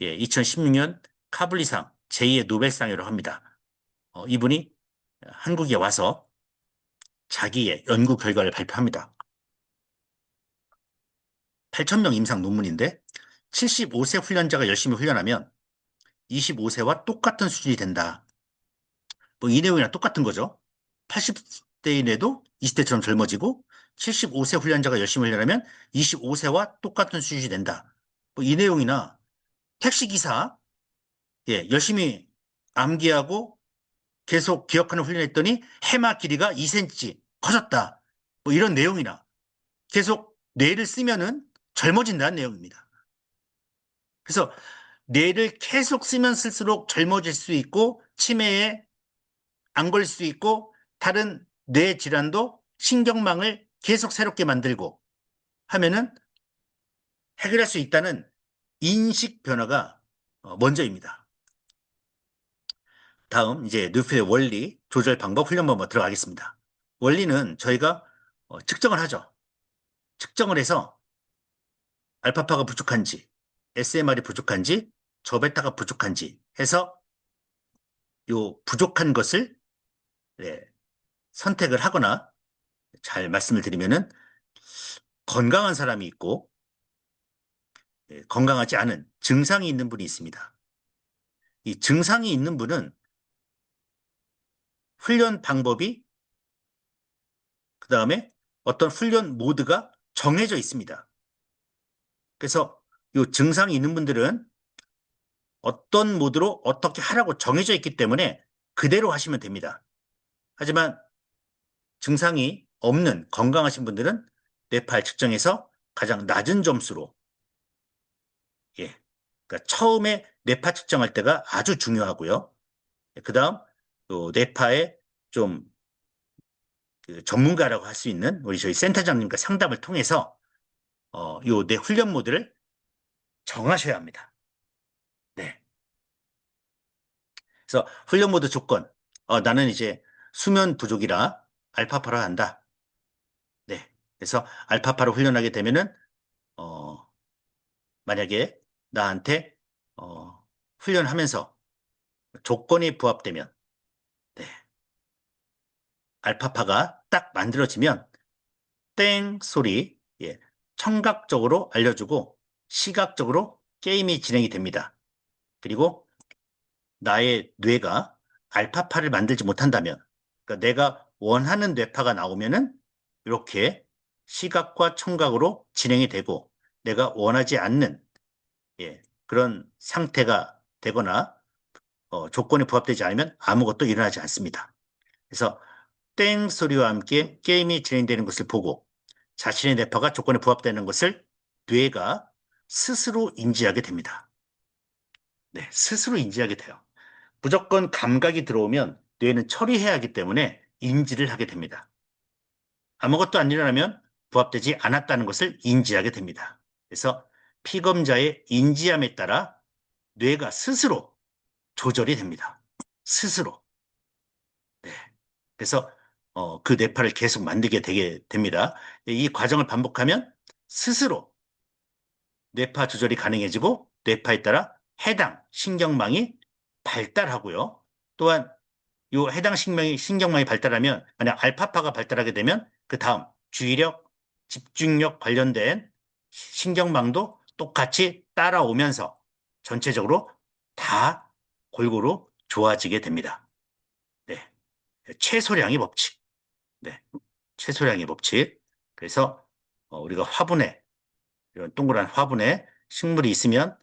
2016년 카블리상 제2의 노벨상이라고 합니다. 이분이 한국에 와서 자기의 연구 결과를 발표합니다. 8,000명 임상 논문인데 75세 훈련자가 열심히 훈련하면 25세와 똑같은 수준이 된다. 뭐 이 내용이랑 똑같은 거죠. 80대인에도 20대처럼 젊어지고 75세 훈련자가 열심히 훈련하면 25세와 똑같은 수준이 된다. 뭐 이 내용이나 택시기사 열심히 암기하고 계속 기억하는 훈련했더니 해마 길이가 2cm 커졌다. 뭐 이런 내용이나 계속 뇌를 쓰면은 젊어진다는 내용입니다. 그래서 뇌를 계속 쓰면 쓸수록 젊어질 수 있고 치매에 안 걸릴 수 있고 다른 뇌 질환도 신경망을 계속 새롭게 만들고 하면은 해결할 수 있다는 인식 변화가 먼저입니다. 다음 이제 뉴필의 원리, 조절 방법, 훈련 방법 들어가겠습니다. 원리는 저희가 측정을 하죠. 측정을 해서 알파파가 부족한지, SMR이 부족한지, 저베타가 부족한지 해서 요 부족한 것을 선택을 하거나 잘 말씀을 드리면은 건강한 사람이 있고 건강하지 않은 증상이 있는 분이 있습니다. 이 증상이 있는 분은 훈련 방법이 그 다음에 어떤 훈련 모드가 정해져 있습니다. 그래서 이 증상이 있는 분들은 어떤 모드로 어떻게 하라고 정해져 있기 때문에 그대로 하시면 됩니다. 하지만 증상이 없는 건강하신 분들은 뇌파를 측정해서 가장 낮은 점수로 그러니까 처음에 뇌파 측정할 때가 아주 중요하고요. 그 다음 뇌파의 좀 전문가라고 할 수 있는 우리 저희 센터장님과 상담을 통해서 요 뇌 훈련 모드를 정하셔야 합니다. 네. 그래서 훈련 모드 조건, 나는 이제 수면 부족이라 알파파로 한다. 네. 그래서 알파파로 훈련하게 되면은 만약에 나한테 훈련하면서 조건이 부합되면 네. 알파파가 딱 만들어지면 땡 소리 청각적으로 알려주고 시각적으로 게임이 진행이 됩니다. 그리고 나의 뇌가 알파파를 만들지 못한다면 그러니까 내가 원하는 뇌파가 나오면은 이렇게 시각과 청각으로 진행이 되고 내가 원하지 않는 그런 상태가 되거나 조건이 부합되지 않으면 아무것도 일어나지 않습니다. 그래서 땡 소리와 함께 게임이 진행되는 것을 보고 자신의 뇌파가 조건에 부합되는 것을 뇌가 스스로 인지하게 됩니다. 네, 스스로 인지하게 돼요. 무조건 감각이 들어오면 뇌는 처리해야 하기 때문에 인지를 하게 됩니다. 아무것도 안 일어나면 부합되지 않았다는 것을 인지하게 됩니다. 그래서 피검자의 인지함에 따라 뇌가 스스로 조절이 됩니다. 스스로. 네. 그래서 그 뇌파를 계속 만들게 되게 됩니다. 이 과정을 반복하면 스스로 뇌파 조절이 가능해지고 뇌파에 따라 해당 신경망이 발달하고요. 또한 이 해당 신경망이 발달하면 만약 알파파가 발달하게 되면 그 다음 주의력, 집중력 관련된 신경망도 똑같이 따라오면서 전체적으로 다 골고루 좋아지게 됩니다. 네. 최소량의 법칙. 네. 최소량의 법칙. 그래서 우리가 화분에 이런 동그란 화분에 식물이 있으면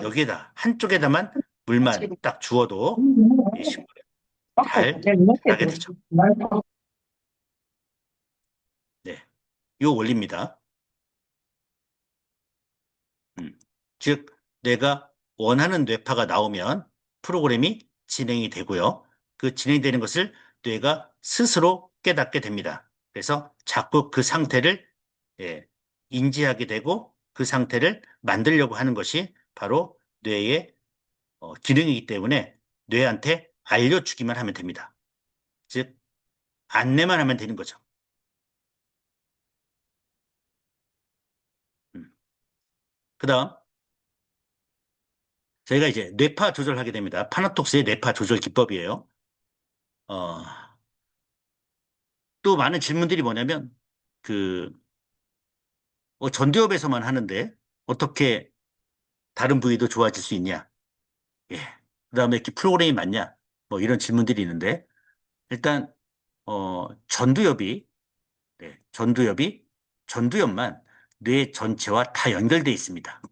여기에다 한쪽에다만 물만 딱 주어도 이 식물이 잘 자라게 되죠. 네, 요 원리입니다. 음. 즉, 내가 원하는 뇌파가 나오면 프로그램이 진행이 되고요. 그 진행되는 것을 뇌가 스스로 깨닫게 됩니다. 그래서 자꾸 그 상태를 예, 인지하게 되고 그 상태를 만들려고 하는 것이 바로 뇌의 기능이기 때문에 뇌한테 알려주기만 하면 됩니다. 즉, 안내만 하면 되는 거죠. 음. 그다음 저희가 이제 뇌파 조절하게 됩니다. 파나톡스의 뇌파 조절 기법이에요. 어, 또 많은 질문들이 뭐냐면 그 전두엽에서만 하는데 어떻게 다른 부위도 좋아질 수 있냐? 예. 그다음에 이렇게 프로그램이 맞냐? 뭐 이런 질문들이 있는데 일단 전두엽이 네, 전두엽만 뇌 전체와 다 연결돼 있습니다.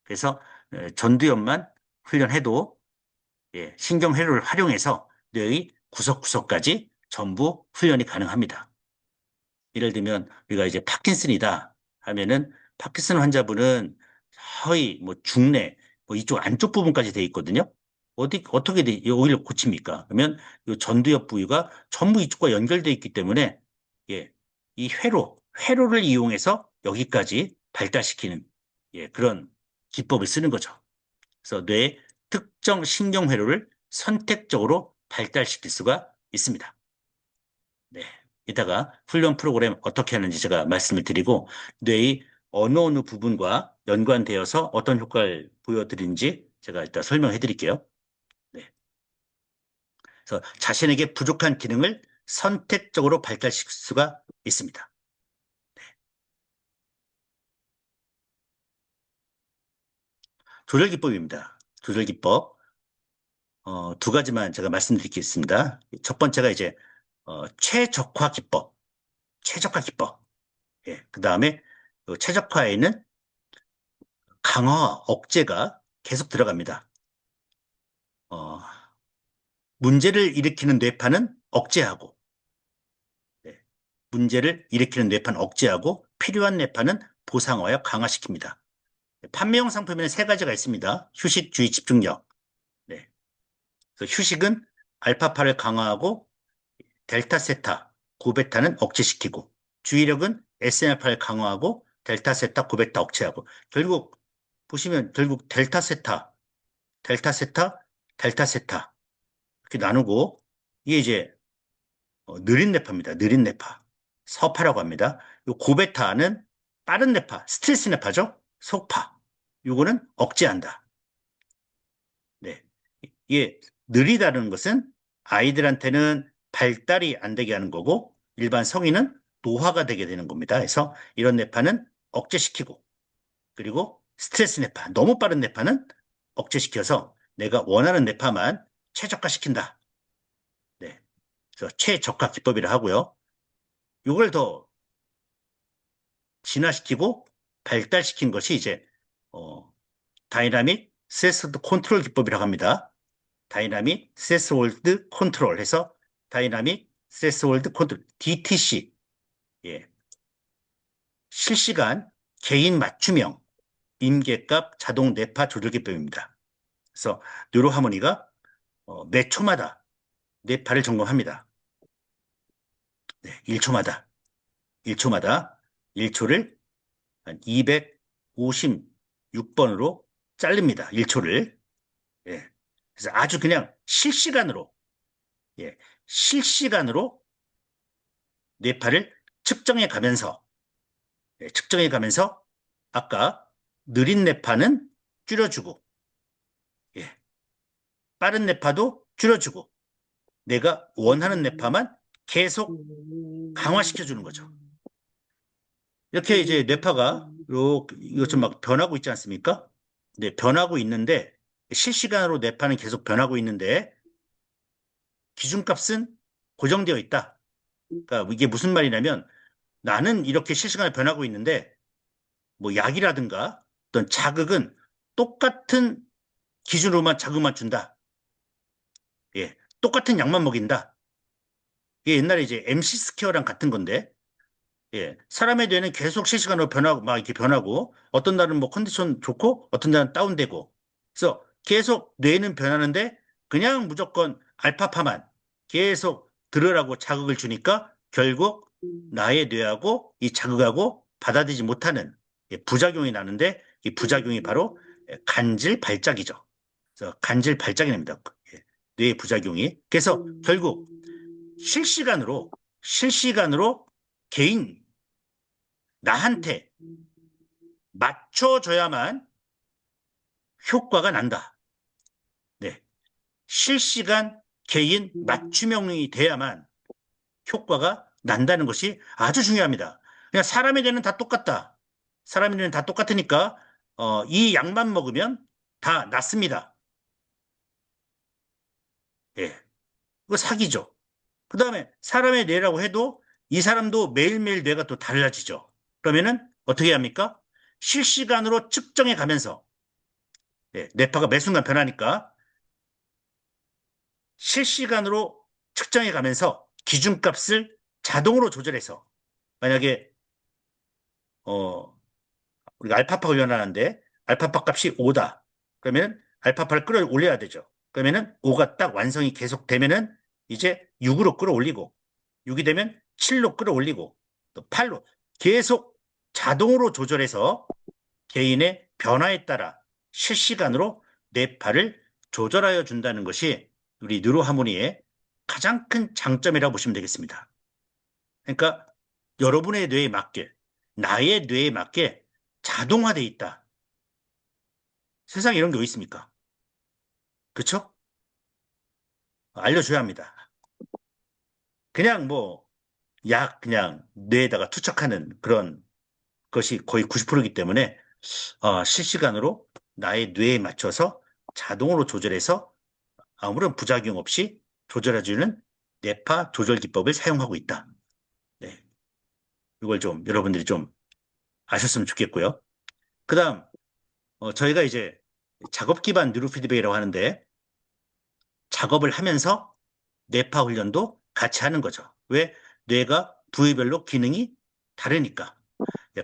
그래서 전두엽만 훈련해도 예, 신경회로를 활용해서 뇌의 구석구석까지 전부 훈련이 가능합니다. 예를 들면 우리가 이제 파킨슨이다 하면은 파킨슨 환자분은 거의 뭐 중뇌 뭐 이쪽 안쪽 부분까지 돼 있거든요. 어떻게 오히려 고칩니까? 그러면 이 전두엽 부위가 전부 이쪽과 연결돼 있기 때문에 예, 이 회로를 이용해서 여기까지 발달시키는 예, 그런 기법을 쓰는 거죠. 그래서 뇌의 특정 신경회로를 선택적으로 발달시킬 수가 있습니다. 네. 이따가 훈련 프로그램 어떻게 하는지 제가 말씀을 드리고 뇌의 어느 부분과 연관되어서 어떤 효과를 보여드리는지 제가 이따 설명해 드릴게요. 네. 그래서 자신에게 부족한 기능을 선택적으로 발달시킬 수가 있습니다. 조절 기법입니다. 조절 기법. 두 가지만 제가 말씀드리겠습니다. 첫 번째가 이제 최적화 기법. 최적화 기법. 예. 그 다음에 최적화에는 강화와 억제가 계속 들어갑니다. 어, 문제를 일으키는 뇌파는 억제하고, 네, 문제를 일으키는 뇌파는 억제하고 필요한 뇌파는 보상하여 강화시킵니다. 판매용 상품에는 세 가지가 있습니다. 휴식, 주의, 집중력. 네. 그래서 휴식은 알파파를 강화하고 델타 세타, 고베타는 억제시키고, 주의력은 SNF를 강화하고 델타 세타, 고베타 억제하고, 결국 보시면 결국 델타 세타, 델타 세타, 델타 세타 이렇게 나누고 이게 이제 느린 뇌파입니다. 느린 뇌파. 서파라고 합니다. 요 고베타는 빠른 뇌파, 스트레스 뇌파죠. 속파. 요거는 억제한다. 네. 이게 느리다는 것은 아이들한테는 발달이 안 되게 하는 거고 일반 성인은 노화가 되게 되는 겁니다. 그래서 이런 뇌파는 억제시키고 그리고 스트레스 뇌파, 너무 빠른 뇌파는 억제시켜서 내가 원하는 뇌파만 최적화시킨다. 네. 그래서 최적화 기법이라 하고요. 이걸 더 진화시키고 발달시킨 것이 이제 어, 다이나믹 스트레스 컨트롤 기법이라고 합니다. 다이나믹 스트레스 홀드 컨트롤 해서 다이나믹 스트레스 홀드 컨트롤 DTC 예. 실시간 개인 맞춤형 임계값 자동 뇌파 조절 기법입니다. 그래서 뉴로하모니가 몇 초마다 뇌파를 점검합니다. 네, 1초마다 1초마다 1초를 한 256번으로 자릅니다. 1초를. 예. 그래서 아주 그냥 실시간으로, 예. 실시간으로 뇌파를 측정해 가면서, 예. 측정해 가면서 아까 느린 뇌파는 줄여주고, 예. 빠른 뇌파도 줄여주고, 내가 원하는 뇌파만 계속 강화시켜 주는 거죠. 이렇게 이제 뇌파가 이거 좀 막 변하고 있지 않습니까? 네, 변하고 있는데 실시간으로 뇌파는 계속 변하고 있는데 기준값은 고정되어 있다. 그러니까 이게 무슨 말이냐면 나는 이렇게 실시간으로 변하고 있는데 뭐 약이라든가 어떤 자극은 똑같은 기준으로만 자극만 준다. 예, 똑같은 약만 먹인다. 이게 옛날에 이제 MC 스퀘어랑 같은 건데, 예, 사람의 뇌는 계속 실시간으로 변하고, 막 이렇게 변하고, 어떤 날은 뭐 컨디션 좋고, 어떤 날은 다운되고, 그래서 계속 뇌는 변하는데, 그냥 무조건 알파파만 계속 들으라고 자극을 주니까, 결국 나의 뇌하고 이 자극하고 받아들이지 못하는 예, 부작용이 나는데, 이 부작용이 바로 예, 간질 발작이죠. 그래서 간질 발작이 납니다. 예, 뇌의 부작용이. 그래서 결국 실시간으로 개인 나한테 맞춰줘야만 효과가 난다. 네. 실시간 개인 맞춤형이 돼야만 효과가 난다는 것이 아주 중요합니다. 그냥 사람의 뇌는 다 똑같다. 사람의 뇌는 다 똑같으니까 이 약만 먹으면 다 낫습니다. 예. 그거 사기죠. 그 다음에 사람의 뇌라고 해도 이 사람도 매일매일 뇌가 또 달라지죠. 그러면은 어떻게 합니까? 실시간으로 측정해 가면서 예, 뇌파가 매 순간 변하니까 실시간으로 측정해 가면서 기준값을 자동으로 조절해서 만약에 어 우리가 알파파 훈련하는데 알파파 값이 5다. 그러면 알파파를 끌어올려야 되죠. 그러면은 5가 딱 완성이 계속 되면은 이제 6으로 끌어올리고 6이 되면 7로 끌어올리고 또 8로 계속 자동으로 조절해서 개인의 변화에 따라 실시간으로 뇌파를 조절하여 준다는 것이 우리 뉴로하모니의 가장 큰 장점이라고 보시면 되겠습니다. 그러니까 여러분의 뇌에 맞게, 나의 뇌에 맞게 자동화돼 있다. 세상에 이런 게 어디 있습니까? 그쵸? 알려줘야 합니다. 그냥 뭐, 그냥 뇌에다가 투척하는 그런 것이 거의 90%이기 때문에 실시간으로 나의 뇌에 맞춰서 자동으로 조절해서 아무런 부작용 없이 조절해주는 뇌파 조절 기법을 사용하고 있다. 네. 이걸 좀 여러분들이 좀 아셨으면 좋겠고요. 그 다음, 저희가 이제 작업 기반 뉴로 피드백이라고 하는데 작업을 하면서 뇌파 훈련도 같이 하는 거죠. 왜? 뇌가 부위별로 기능이 다르니까.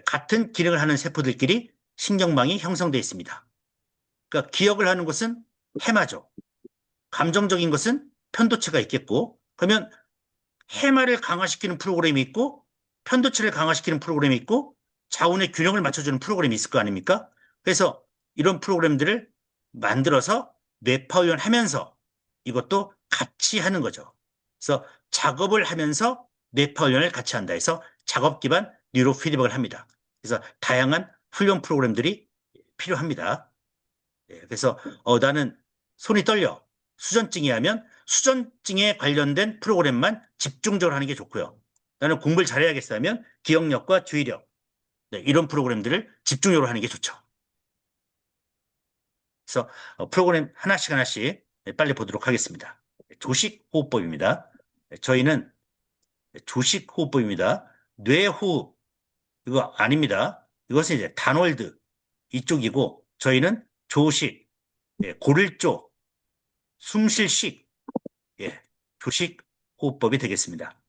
같은 기능을 하는 세포들끼리 신경망이 형성되어 있습니다. 그러니까 기억을 하는 것은 해마죠. 감정적인 것은 편도체가 있겠고, 그러면 해마를 강화시키는 프로그램이 있고, 편도체를 강화시키는 프로그램이 있고, 자운의 균형을 맞춰주는 프로그램이 있을 거 아닙니까? 그래서 이런 프로그램들을 만들어서 뇌파 훈련하면서 이것도 같이 하는 거죠. 그래서 작업을 하면서 뇌파 훈련을 같이 한다 해서 작업 기반 뉴로 피드백을 합니다. 그래서 다양한 훈련 프로그램들이 필요합니다. 예, 그래서 나는 손이 떨려. 수전증이 하면 수전증에 관련된 프로그램만 집중적으로 하는 게 좋고요. 나는 공부를 잘해야겠어 하면 기억력과 주의력 네, 이런 프로그램들을 집중적으로 하는 게 좋죠. 그래서 프로그램 하나씩 네, 빨리 보도록 하겠습니다. 조식 호흡법입니다. 네, 저희는 조식 호흡법입니다. 뇌호흡 이거 아닙니다. 이것은 이제 단월드 이쪽이고 저희는 조식, 예, 고를 쪽, 숨쉴식, 예, 조식 호흡법이 되겠습니다.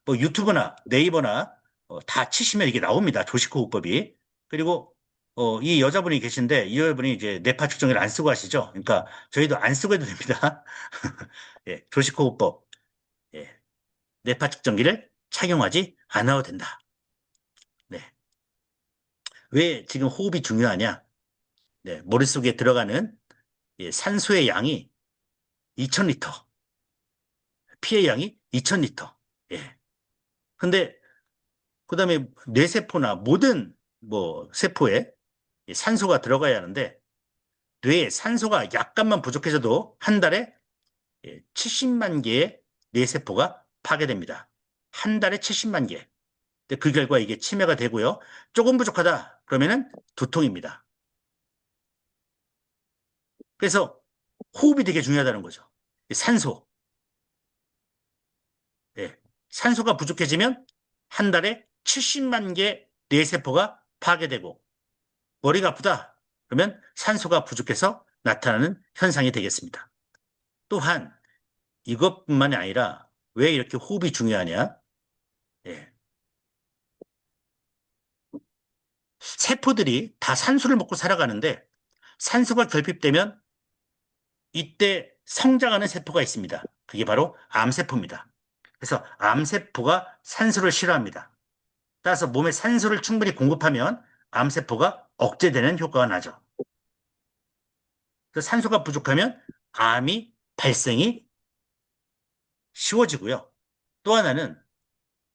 뭐 유튜브나 네이버나 다 치시면 이게 나옵니다. 조식 호흡법이. 그리고 이 여자분이 계신데 이 여자분이 이제 뇌파 측정기를 안 쓰고 하시죠. 그러니까 저희도 안 쓰고 해도 됩니다. 예, 조식 호흡법. 예, 뇌파 측정기를 착용하지 않아도 된다. 네. 왜 지금 호흡이 중요하냐? 네, 머릿속에 들어가는 예, 산소의 양이 2000리터, 피의 양이 2000리터. 예. 근데 그다음에 뇌세포나 모든 뭐 세포에 산소가 들어가야 하는데 뇌에 산소가 약간만 부족해져도 한 달에 70만 개의 뇌세포가 파괴됩니다. 한 달에 70만 개. 근데 그 결과 이게 치매가 되고요. 조금 부족하다 그러면은 두통입니다. 그래서 호흡이 되게 중요하다는 거죠. 산소. 예. 산소가 부족해지면 한 달에 70만 개 뇌세포가 파괴되고 머리가 아프다. 그러면 산소가 부족해서 나타나는 현상이 되겠습니다. 또한 이것뿐만이 아니라 왜 이렇게 호흡이 중요하냐? 예. 세포들이 다 산소를 먹고 살아가는데 산소가 결핍되면 이때 성장하는 세포가 있습니다. 그게 바로 암세포입니다. 그래서 암세포가 산소를 싫어합니다. 따라서 몸에 산소를 충분히 공급하면 암세포가 억제되는 효과가 나죠. 그래서 산소가 부족하면 암이 발생이 쉬워지고요. 또 하나는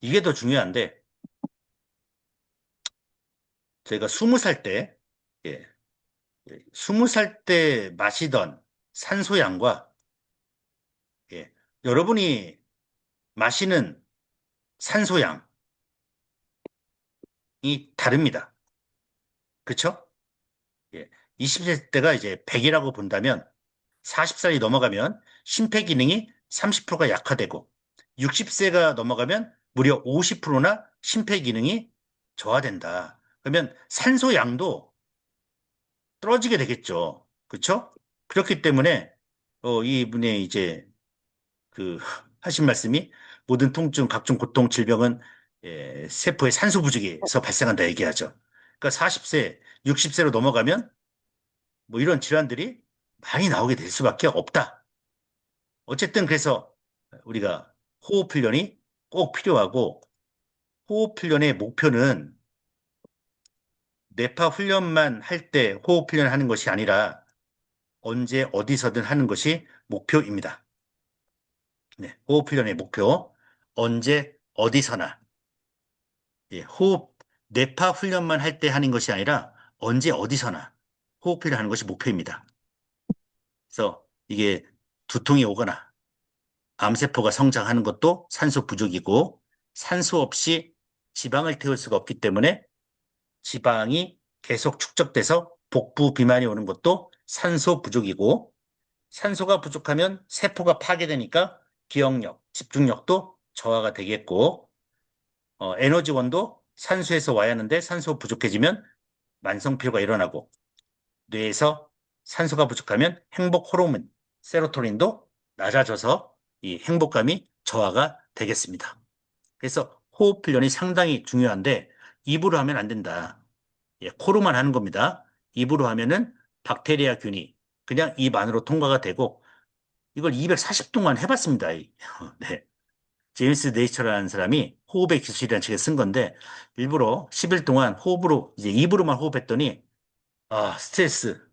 이게 더 중요한데 저희가 20살 때, 예, 20살 때 마시던 산소양과 예, 여러분이 마시는 산소양이 다릅니다. 그렇죠? 예, 20세 때가 이제 100이라고 본다면 40살이 넘어가면 심폐기능이 30%가 약화되고 60세가 넘어가면 무려 50%나 심폐기능이 저하된다. 그러면 산소 양도 떨어지게 되겠죠. 그렇죠? 그렇기 때문에 이분의 이제 그 하신 말씀이 모든 통증, 각종 고통, 질병은 세포의 산소 부족에서 발생한다 얘기하죠. 그러니까 40세, 60세로 넘어가면 뭐 이런 질환들이 많이 나오게 될 수밖에 없다. 어쨌든 그래서 우리가 호흡 훈련이 꼭 필요하고 호흡 훈련의 목표는 뇌파 훈련만 할 때 호흡 훈련을 하는 것이 아니라 언제 어디서든 하는 것이 목표입니다. 네, 호흡 훈련의 목표 언제 어디서나 호흡 뇌파 훈련만 할 때 하는 것이 아니라 언제 어디서나 호흡 훈련하는 것이 목표입니다. 그래서 이게 두통이 오거나 암세포가 성장하는 것도 산소 부족이고 산소 없이 지방을 태울 수가 없기 때문에 지방이 계속 축적돼서 복부 비만이 오는 것도 산소 부족이고 산소가 부족하면 세포가 파괴되니까 기억력, 집중력도 저하가 되겠고 에너지원도 산소에서 와야 하는데 산소 부족해지면 만성피로가 일어나고 뇌에서 산소가 부족하면 행복 호르몬, 세로토닌도 낮아져서 이 행복감이 저하가 되겠습니다. 그래서 호흡 훈련이 상당히 중요한데 입으로 하면 안 된다. 코로만 하는 겁니다. 입으로 하면은 박테리아균이 그냥 입 안으로 통과가 되고 이걸 240동안 해봤습니다. 네. 제임스 네이처라는 사람이 호흡의 기술이라는 책에 쓴 건데 일부러 10일 동안 호흡으로 이제 입으로만 호흡했더니 스트레스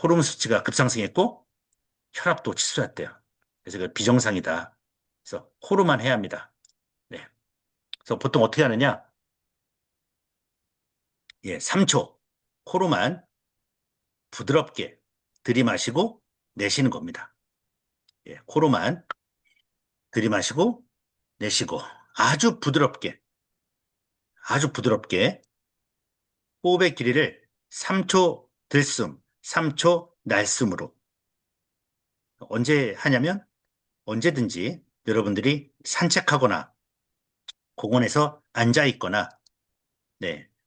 호르몬 수치가 급상승했고 혈압도 치솟았대요. 그래서 그 비정상이다. 그래서 코로만 해야 합니다. 네. 그래서 보통 어떻게 하느냐? 3초 코로만 부드럽게 들이마시고 내쉬는 겁니다. 코로만 들이마시고 내쉬고 아주 부드럽게 호흡의 길이를 3초 들숨, 3초 날숨으로 언제 하냐면 언제든지 여러분들이 산책하거나 공원에서 앉아 있거나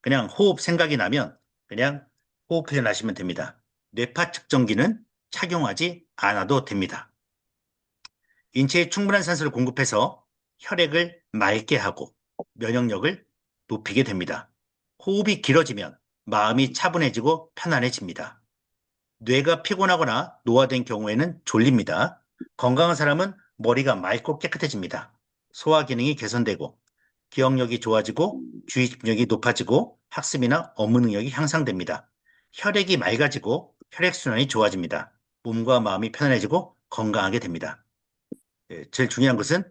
그냥 호흡 생각이 나면 그냥 호흡 훈련하시면 됩니다. 뇌파 측정기는 착용하지 않아도 됩니다. 인체에 충분한 산소를 공급해서 혈액을 맑게 하고 면역력을 높이게 됩니다. 호흡이 길어지면 마음이 차분해지고 편안해집니다. 뇌가 피곤하거나 노화된 경우에는 졸립니다. 건강한 사람은 머리가 맑고 깨끗해집니다. 소화 기능이 개선되고 기억력이 좋아지고 주의 집중력이 높아지고 학습이나 업무 능력이 향상됩니다. 혈액이 맑아지고 혈액순환이 좋아집니다. 몸과 마음이 편안해지고 건강하게 됩니다. 제일 중요한 것은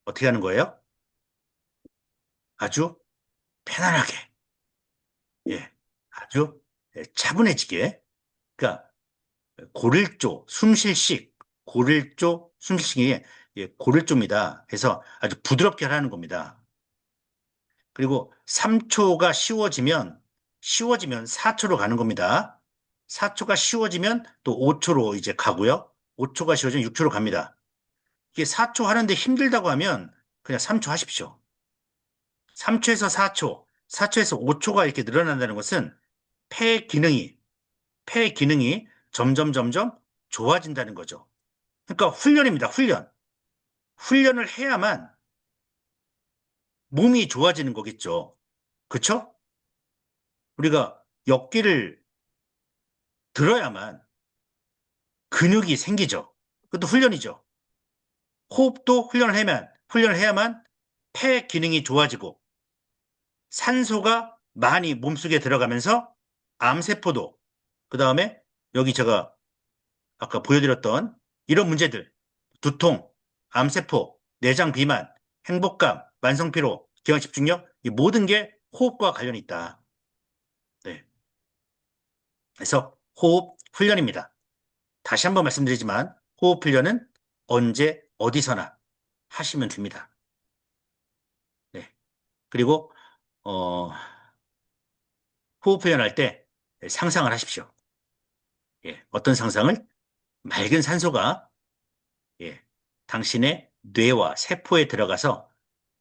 어떻게 하는 거예요? 아주 편안하게, 아주 차분해지게. 그러니까 고를조, 숨쉴식, 고를조, 숨쉴식이 고를조입니다. 해서 아주 부드럽게 하라는 겁니다. 그리고 3초가 쉬워지면 4초로 가는 겁니다. 4초가 쉬워지면 또 5초로 이제 가고요. 5초가 쉬워지면 6초로 갑니다. 이게 4초 하는데 힘들다고 하면 그냥 3초 하십시오. 3초에서 4초, 4초에서 5초가 이렇게 늘어난다는 것은 폐 기능이 폐 기능이 점점 좋아진다는 거죠. 그러니까 훈련입니다. 훈련. 훈련을 해야만 몸이 좋아지는 거겠죠. 그쵸? 우리가 역기를 들어야만 근육이 생기죠. 그것도 훈련이죠. 호흡도 훈련을 해야만 폐 기능이 좋아지고 산소가 많이 몸속에 들어가면서 암세포도, 그 다음에 여기 제가 아까 보여드렸던 이런 문제들, 두통, 암세포, 내장 비만, 행복감, 만성피로, 기억 집중력, 이 모든 게 호흡과 관련이 있다. 네. 그래서 호흡 훈련입니다. 다시 한번 말씀드리지만 호흡 훈련은 언제 어디서나 하시면 됩니다. 네. 그리고 어, 호흡 훈련할 때 상상을 하십시오. 예, 어떤 상상을? 맑은 산소가 예, 당신의 뇌와 세포에 들어가서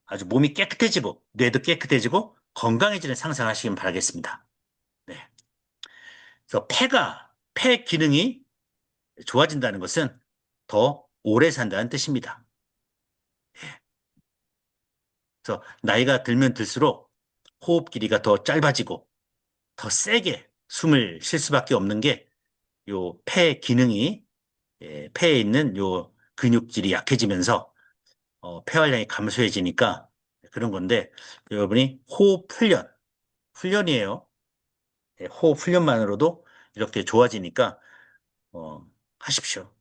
아주 몸이 깨끗해지고 뇌도 깨끗해지고 건강해지는 상상을 하시길 바라겠습니다. 네. 그래서 폐 기능이 좋아진다는 것은 더 오래 산다는 뜻입니다. 그래서 나이가 들면 들수록 호흡 길이가 더 짧아지고 더 세게 숨을 쉴 수밖에 없는 게 요 폐 기능이 폐에 있는 요 근육질이 약해지면서 폐활량이 감소해지니까 그런 건데 여러분이 호흡 훈련이에요. 호흡 훈련만으로도 이렇게 좋아지니까 어, 하십시오.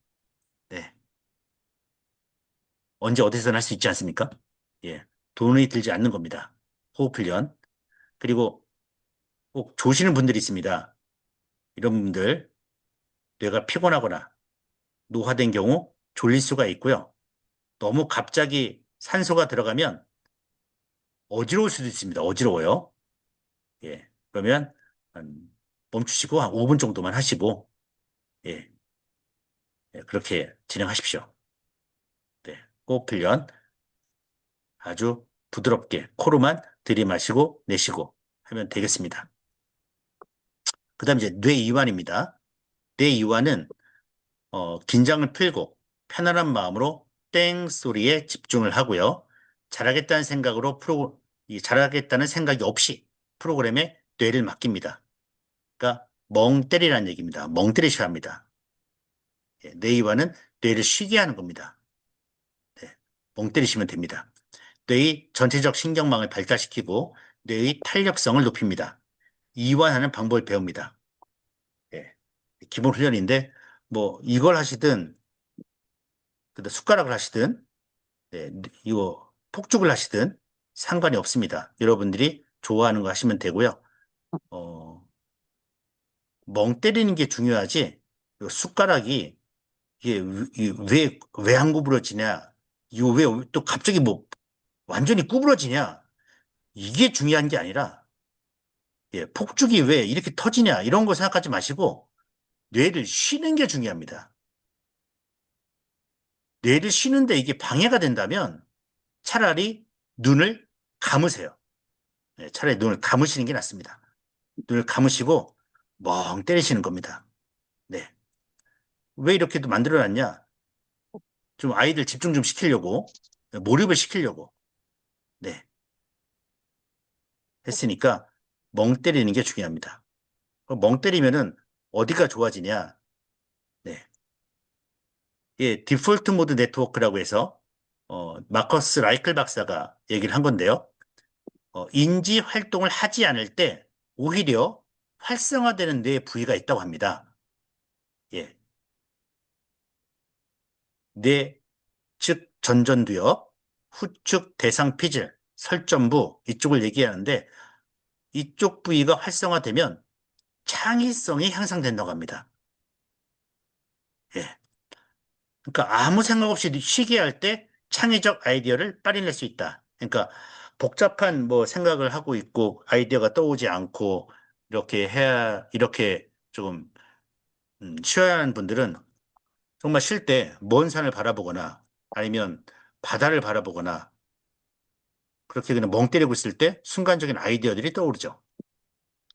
네. 언제 어디서나 할 수 있지 않습니까? 예. 돈이 들지 않는 겁니다. 호흡 훈련. 그리고 꼭 조시는 분들이 있습니다. 이런 분들 뇌가 피곤하거나 노화된 경우 졸릴 수가 있고요. 너무 갑자기 산소가 들어가면 어지러울 수도 있습니다. 어지러워요. 예. 그러면 한 멈추시고 한 5분 정도만 하시고 예. 예, 그렇게 진행하십시오. 네. 호흡 훈련 아주 부드럽게 코로만 들이마시고 내쉬고 하면 되겠습니다. 그다음 이제 뇌이완입니다. 뇌이완은 긴장을 풀고 편안한 마음으로 땡 소리에 집중을 하고요. 잘하겠다는 생각으로 잘하겠다는 생각이 없이 프로그램에 뇌를 맡깁니다. 그러니까 멍 때리라는 얘기입니다. 멍 때리셔야 합니다. 예, 뇌이완은 뇌를 쉬게 하는 겁니다. 네, 멍 때리시면 됩니다. 뇌의 전체적 신경망을 발달시키고 뇌의 탄력성을 높입니다. 이완하는 방법을 배웁니다. 예, 기본 훈련인데 뭐 이걸 하시든 숟가락을 하시든 네, 이거 폭죽을 하시든 상관이 없습니다. 여러분들이 좋아하는 거 하시면 되고요. 어, 멍 때리는 게 중요하지. 이 숟가락이 이게 왜 안 구부러지냐? 이거 왜 또 갑자기 뭐 완전히 구부러지냐? 이게 중요한 게 아니라 예, 폭죽이 왜 이렇게 터지냐? 이런 거 생각하지 마시고 뇌를 쉬는 게 중요합니다. 뇌를 쉬는데 이게 방해가 된다면 차라리 눈을 감으세요. 네, 차라리 눈을 감으시는 게 낫습니다. 눈을 감으시고 멍 때리시는 겁니다. 네. 왜 이렇게도 만들어 놨냐? 좀 아이들 집중 좀 시키려고, 몰입을 시키려고, 네. 했으니까 멍 때리는 게 중요합니다. 멍 때리면은 어디가 좋아지냐? 네. 예, 디폴트 모드 네트워크라고 해서, 마커스 라이클 박사가 얘기를 한 건데요. 인지 활동을 하지 않을 때 오히려 활성화되는 뇌 부위가 있다고 합니다. 예. 뇌 즉 전전두엽, 후측 대상피질, 설전부 이쪽을 얘기하는데 이쪽 부위가 활성화되면 창의성이 향상된다고 합니다. 예. 그러니까 아무 생각 없이 쉬게 할 때 창의적 아이디어를 빨리 낼 수 있다. 그러니까 복잡한 뭐 생각을 하고 있고 아이디어가 떠오지 않고 이렇게 조금 쉬어야 하는 분들은 정말 쉴 때 먼 산을 바라보거나 아니면 바다를 바라보거나 그렇게 그냥 멍 때리고 있을 때 순간적인 아이디어들이 떠오르죠.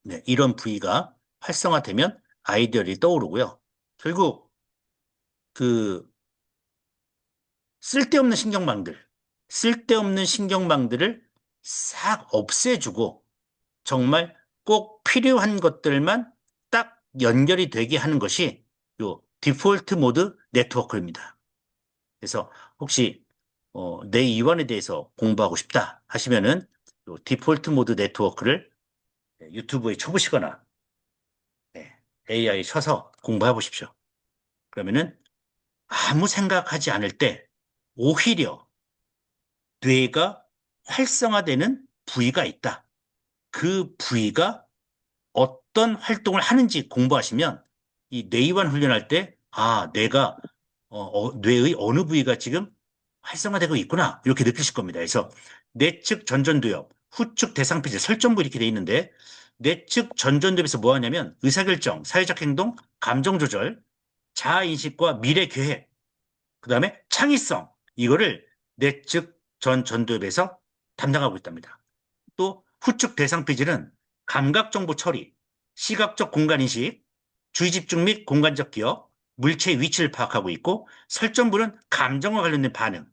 네, 이런 부위가 활성화되면 아이디어들이 떠오르고요. 결국 그 쓸데없는 신경망들을 싹 없애주고 정말 꼭 필요한 것들만 딱 연결이 되게 하는 것이 요 디폴트 모드 네트워크입니다. 그래서 혹시 내 이완에 대해서 공부하고 싶다 하시면은 요 디폴트 모드 네트워크를 유튜브에 쳐보시거나 AI 쳐서 공부해 보십시오. 그러면은 아무 생각하지 않을 때 오히려 뇌가 활성화되는 부위가 있다. 그 부위가 어떤 활동을 하는지 공부하시면 이 뇌이완 훈련할 때, 아, 내가 뇌의 어느 부위가 지금 활성화되고 있구나. 이렇게 느끼실 겁니다. 그래서 내측 전전두엽, 후측 대상피질, 설전부 이렇게 돼 있는데 내측 전전두엽에서 뭐 하냐면 의사결정, 사회적 행동, 감정 조절, 자아인식과 미래 계획, 그 다음에 창의성, 이거를 내측 전전두엽에서 담당하고 있답니다. 또 후측 대상피질은 감각정보 처리, 시각적 공간인식, 주의집중 및 공간적 기억, 물체의 위치를 파악하고 있고 설정부는 감정과 관련된 반응,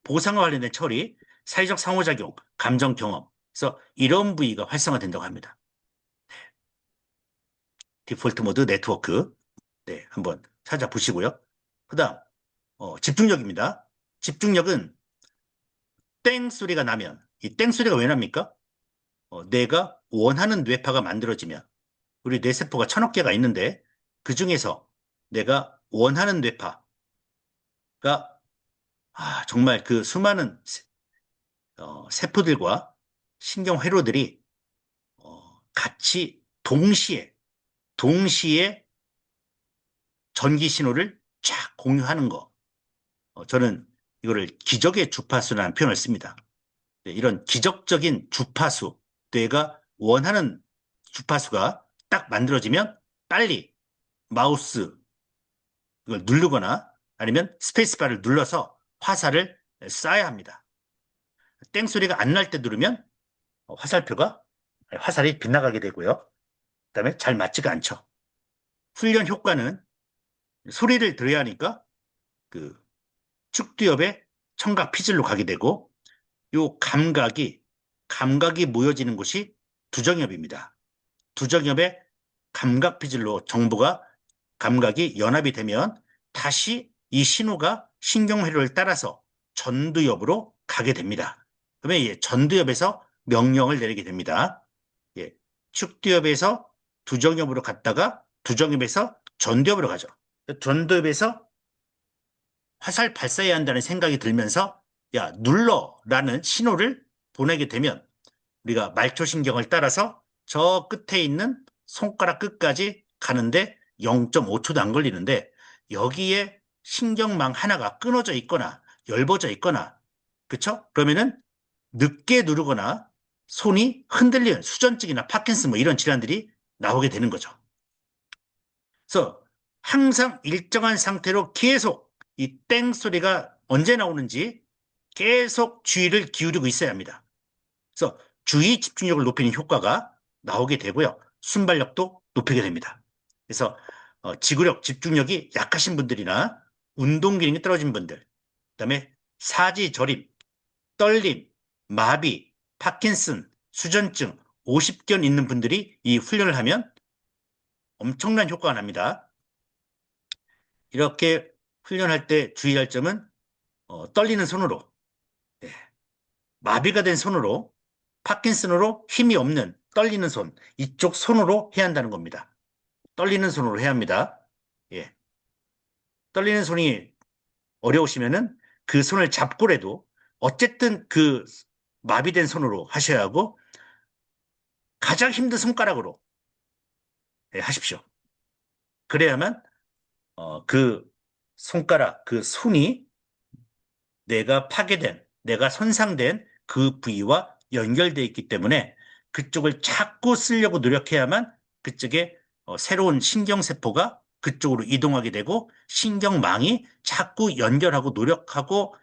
보상과 관련된 처리, 사회적 상호작용, 감정 경험. 그래서 이런 부위가 활성화된다고 합니다. 디폴트 모드 네트워크. 네, 한번 찾아보시고요. 그 다음, 집중력입니다. 집중력은 땡 소리가 나면, 이 땡 소리가 왜 납니까? 내가 원하는 뇌파가 만들어지면 우리 뇌세포가 1,000억 개가 있는데 그 중에서 내가 원하는 뇌파가 정말 그 수많은 세포들과 신경회로들이 같이 동시에 전기 신호를 쫙 공유하는 거. 저는 이거를 기적의 주파수라는 표현을 씁니다. 네, 이런 기적적인 주파수, 뇌가 원하는 주파수가 딱 만들어지면 빨리 마우스 이걸 누르거나 아니면 스페이스바를 눌러서 화살을 쏴야 합니다. 땡소리가 안 날 때 누르면 화살이 빗나가게 되고요. 그다음에 잘 맞지가 않죠. 훈련 효과는 소리를 들어야 하니까 그 축두엽의 청각 피질로 가게 되고 요 감각이 모여지는 곳이 두정엽입니다. 두정엽의 감각 피질로 감각이 연합이 되면 다시 이 신호가 신경회로를 따라서 전두엽으로 가게 됩니다. 그러면 전두엽에서 명령을 내리게 됩니다. 예, 축두엽에서 두정엽으로 갔다가 두정엽에서 전두엽으로 가죠. 전두엽에서 화살 발사해야 한다는 생각이 들면서 야, 눌러라는 신호를 보내게 되면 우리가 말초신경을 따라서 저 끝에 있는 손가락 끝까지 가는데 0.5초도 안 걸리는데 여기에 신경망 하나가 끊어져 있거나 엷어져 있거나 그쵸? 그러면은 늦게 누르거나 손이 흔들리는 수전증이나 파킨슨 뭐 이런 질환들이 나오게 되는 거죠. 그래서 항상 일정한 상태로 계속 이 땡 소리가 언제 나오는지 계속 주의를 기울이고 있어야 합니다. 그래서 주의 집중력을 높이는 효과가 나오게 되고요. 순발력도 높이게 됩니다. 그래서 지구력, 집중력이 약하신 분들이나 운동 기능이 떨어진 분들, 그다음에 사지 저림, 떨림, 마비, 파킨슨, 수전증, 오십견 있는 분들이 이 훈련을 하면 엄청난 효과가 납니다. 이렇게 훈련할 때 주의할 점은 떨리는 손으로, 네, 마비가 된 손으로, 파킨슨으로 힘이 없는 떨리는 손, 이쪽 손으로 해야 한다는 겁니다. 떨리는 손으로 해야 합니다. 예. 떨리는 손이 어려우시면은 그 손을 잡고라도 어쨌든 그 마비된 손으로 하셔야 하고 가장 힘든 손가락으로 하십시오. 그래야만 그 손가락, 그 손이 내가 손상된 그 부위와 연결되어 있기 때문에 그쪽을 자꾸 쓰려고 노력해야만 그쪽에 새로운 신경세포가 그쪽으로 이동하게 되고 신경망이 자꾸 연결하고 노력하고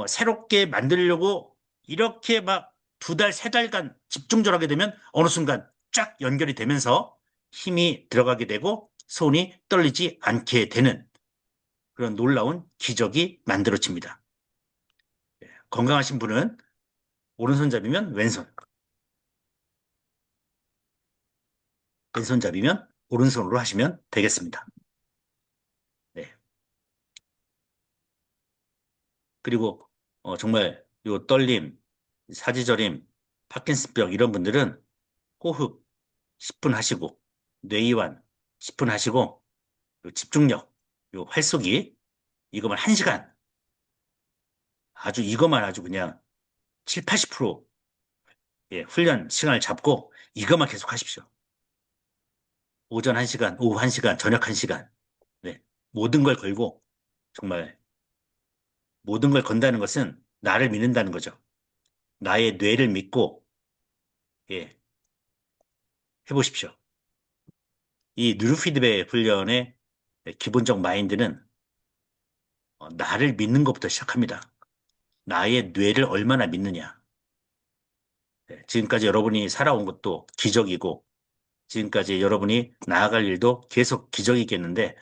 새롭게 만들려고 이렇게 막 2달, 3달간 집중적으로 하게 되면 어느 순간 쫙 연결이 되면서 힘이 들어가게 되고 손이 떨리지 않게 되는 그런 놀라운 기적이 만들어집니다. 건강하신 분은 오른손잡이면 왼손, 왼손잡이면 오른손으로 하시면 되겠습니다. 네. 그리고 정말 요 떨림, 사지저림, 파킨슨병 이런 분들은 호흡 10분 하시고 뇌이완 10분 하시고 요 집중력, 요 활쏘기 이거만 1시간 아주 이거만 아주 그냥 7, 80% 예, 훈련 시간을 잡고 이것만 계속 하십시오. 오전 1시간, 오후 1시간, 저녁 1시간. 네. 모든 걸 걸고 정말 모든 걸 건다는 것은 나를 믿는다는 거죠. 나의 뇌를 믿고 예, 해보십시오. 이 뉴로피드백 훈련의 기본적 마인드는 나를 믿는 것부터 시작합니다. 나의 뇌를 얼마나 믿느냐. 네, 지금까지 여러분이 살아온 것도 기적이고 지금까지 여러분이 나아갈 일도 계속 기적이겠는데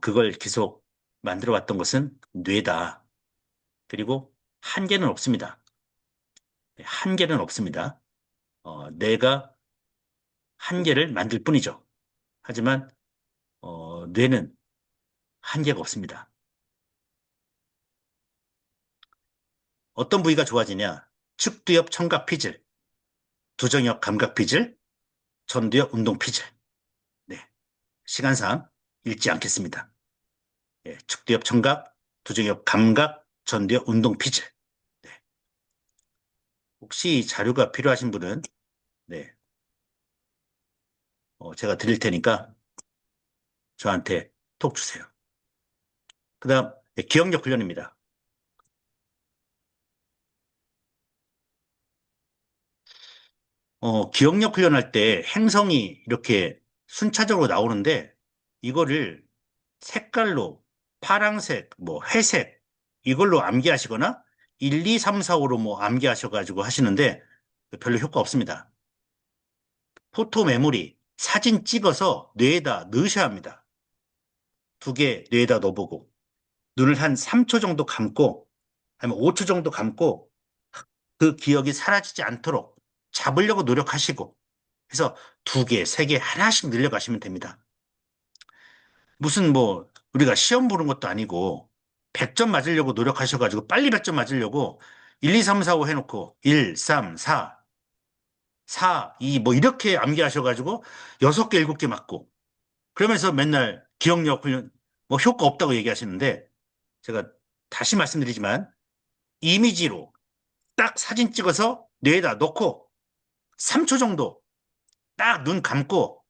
그걸 계속 만들어 왔던 것은 뇌다. 그리고 한계는 없습니다. 네, 한계는 없습니다. 뇌가 한계를 만들 뿐이죠. 하지만 뇌는 한계가 없습니다. 어떤 부위가 좋아지냐? 측두엽 청각 피질, 두정엽 감각 피질, 전두엽 운동 피질. 네, 시간상 읽지 않겠습니다. 예, 측두엽 청각, 두정엽 감각, 전두엽 운동 피질. 네, 혹시 자료가 필요하신 분은 네, 제가 드릴 테니까 저한테 톡 주세요. 그다음 네, 기억력 훈련입니다. 기억력 훈련할 때 행성이 이렇게 순차적으로 나오는데 이거를 색깔로 파랑색, 뭐 회색 이걸로 암기하시거나 1, 2, 3, 4, 5로 뭐 암기하셔가지고 하시는데 별로 효과 없습니다. 포토 메모리, 사진 찍어서 뇌에다 넣으셔야 합니다. 2개 뇌에다 넣어보고 눈을 한 3초 정도 감고 아니면 5초 정도 감고 그 기억이 사라지지 않도록 잡으려고 노력하시고 해서 2개, 3개 하나씩 늘려가시면 됩니다. 무슨 뭐 우리가 시험 보는 것도 아니고 100점 맞으려고 노력하셔가지고 빨리 100점 맞으려고 1, 2, 3, 4, 5 해놓고 1, 3, 4, 4, 2 뭐 이렇게 암기하셔가지고 6개, 7개 맞고 그러면서 맨날 기억력 훈련 뭐 효과 없다고 얘기하시는데 제가 다시 말씀드리지만 이미지로 딱 사진 찍어서 뇌에다 넣고 3초 정도 딱 눈 감고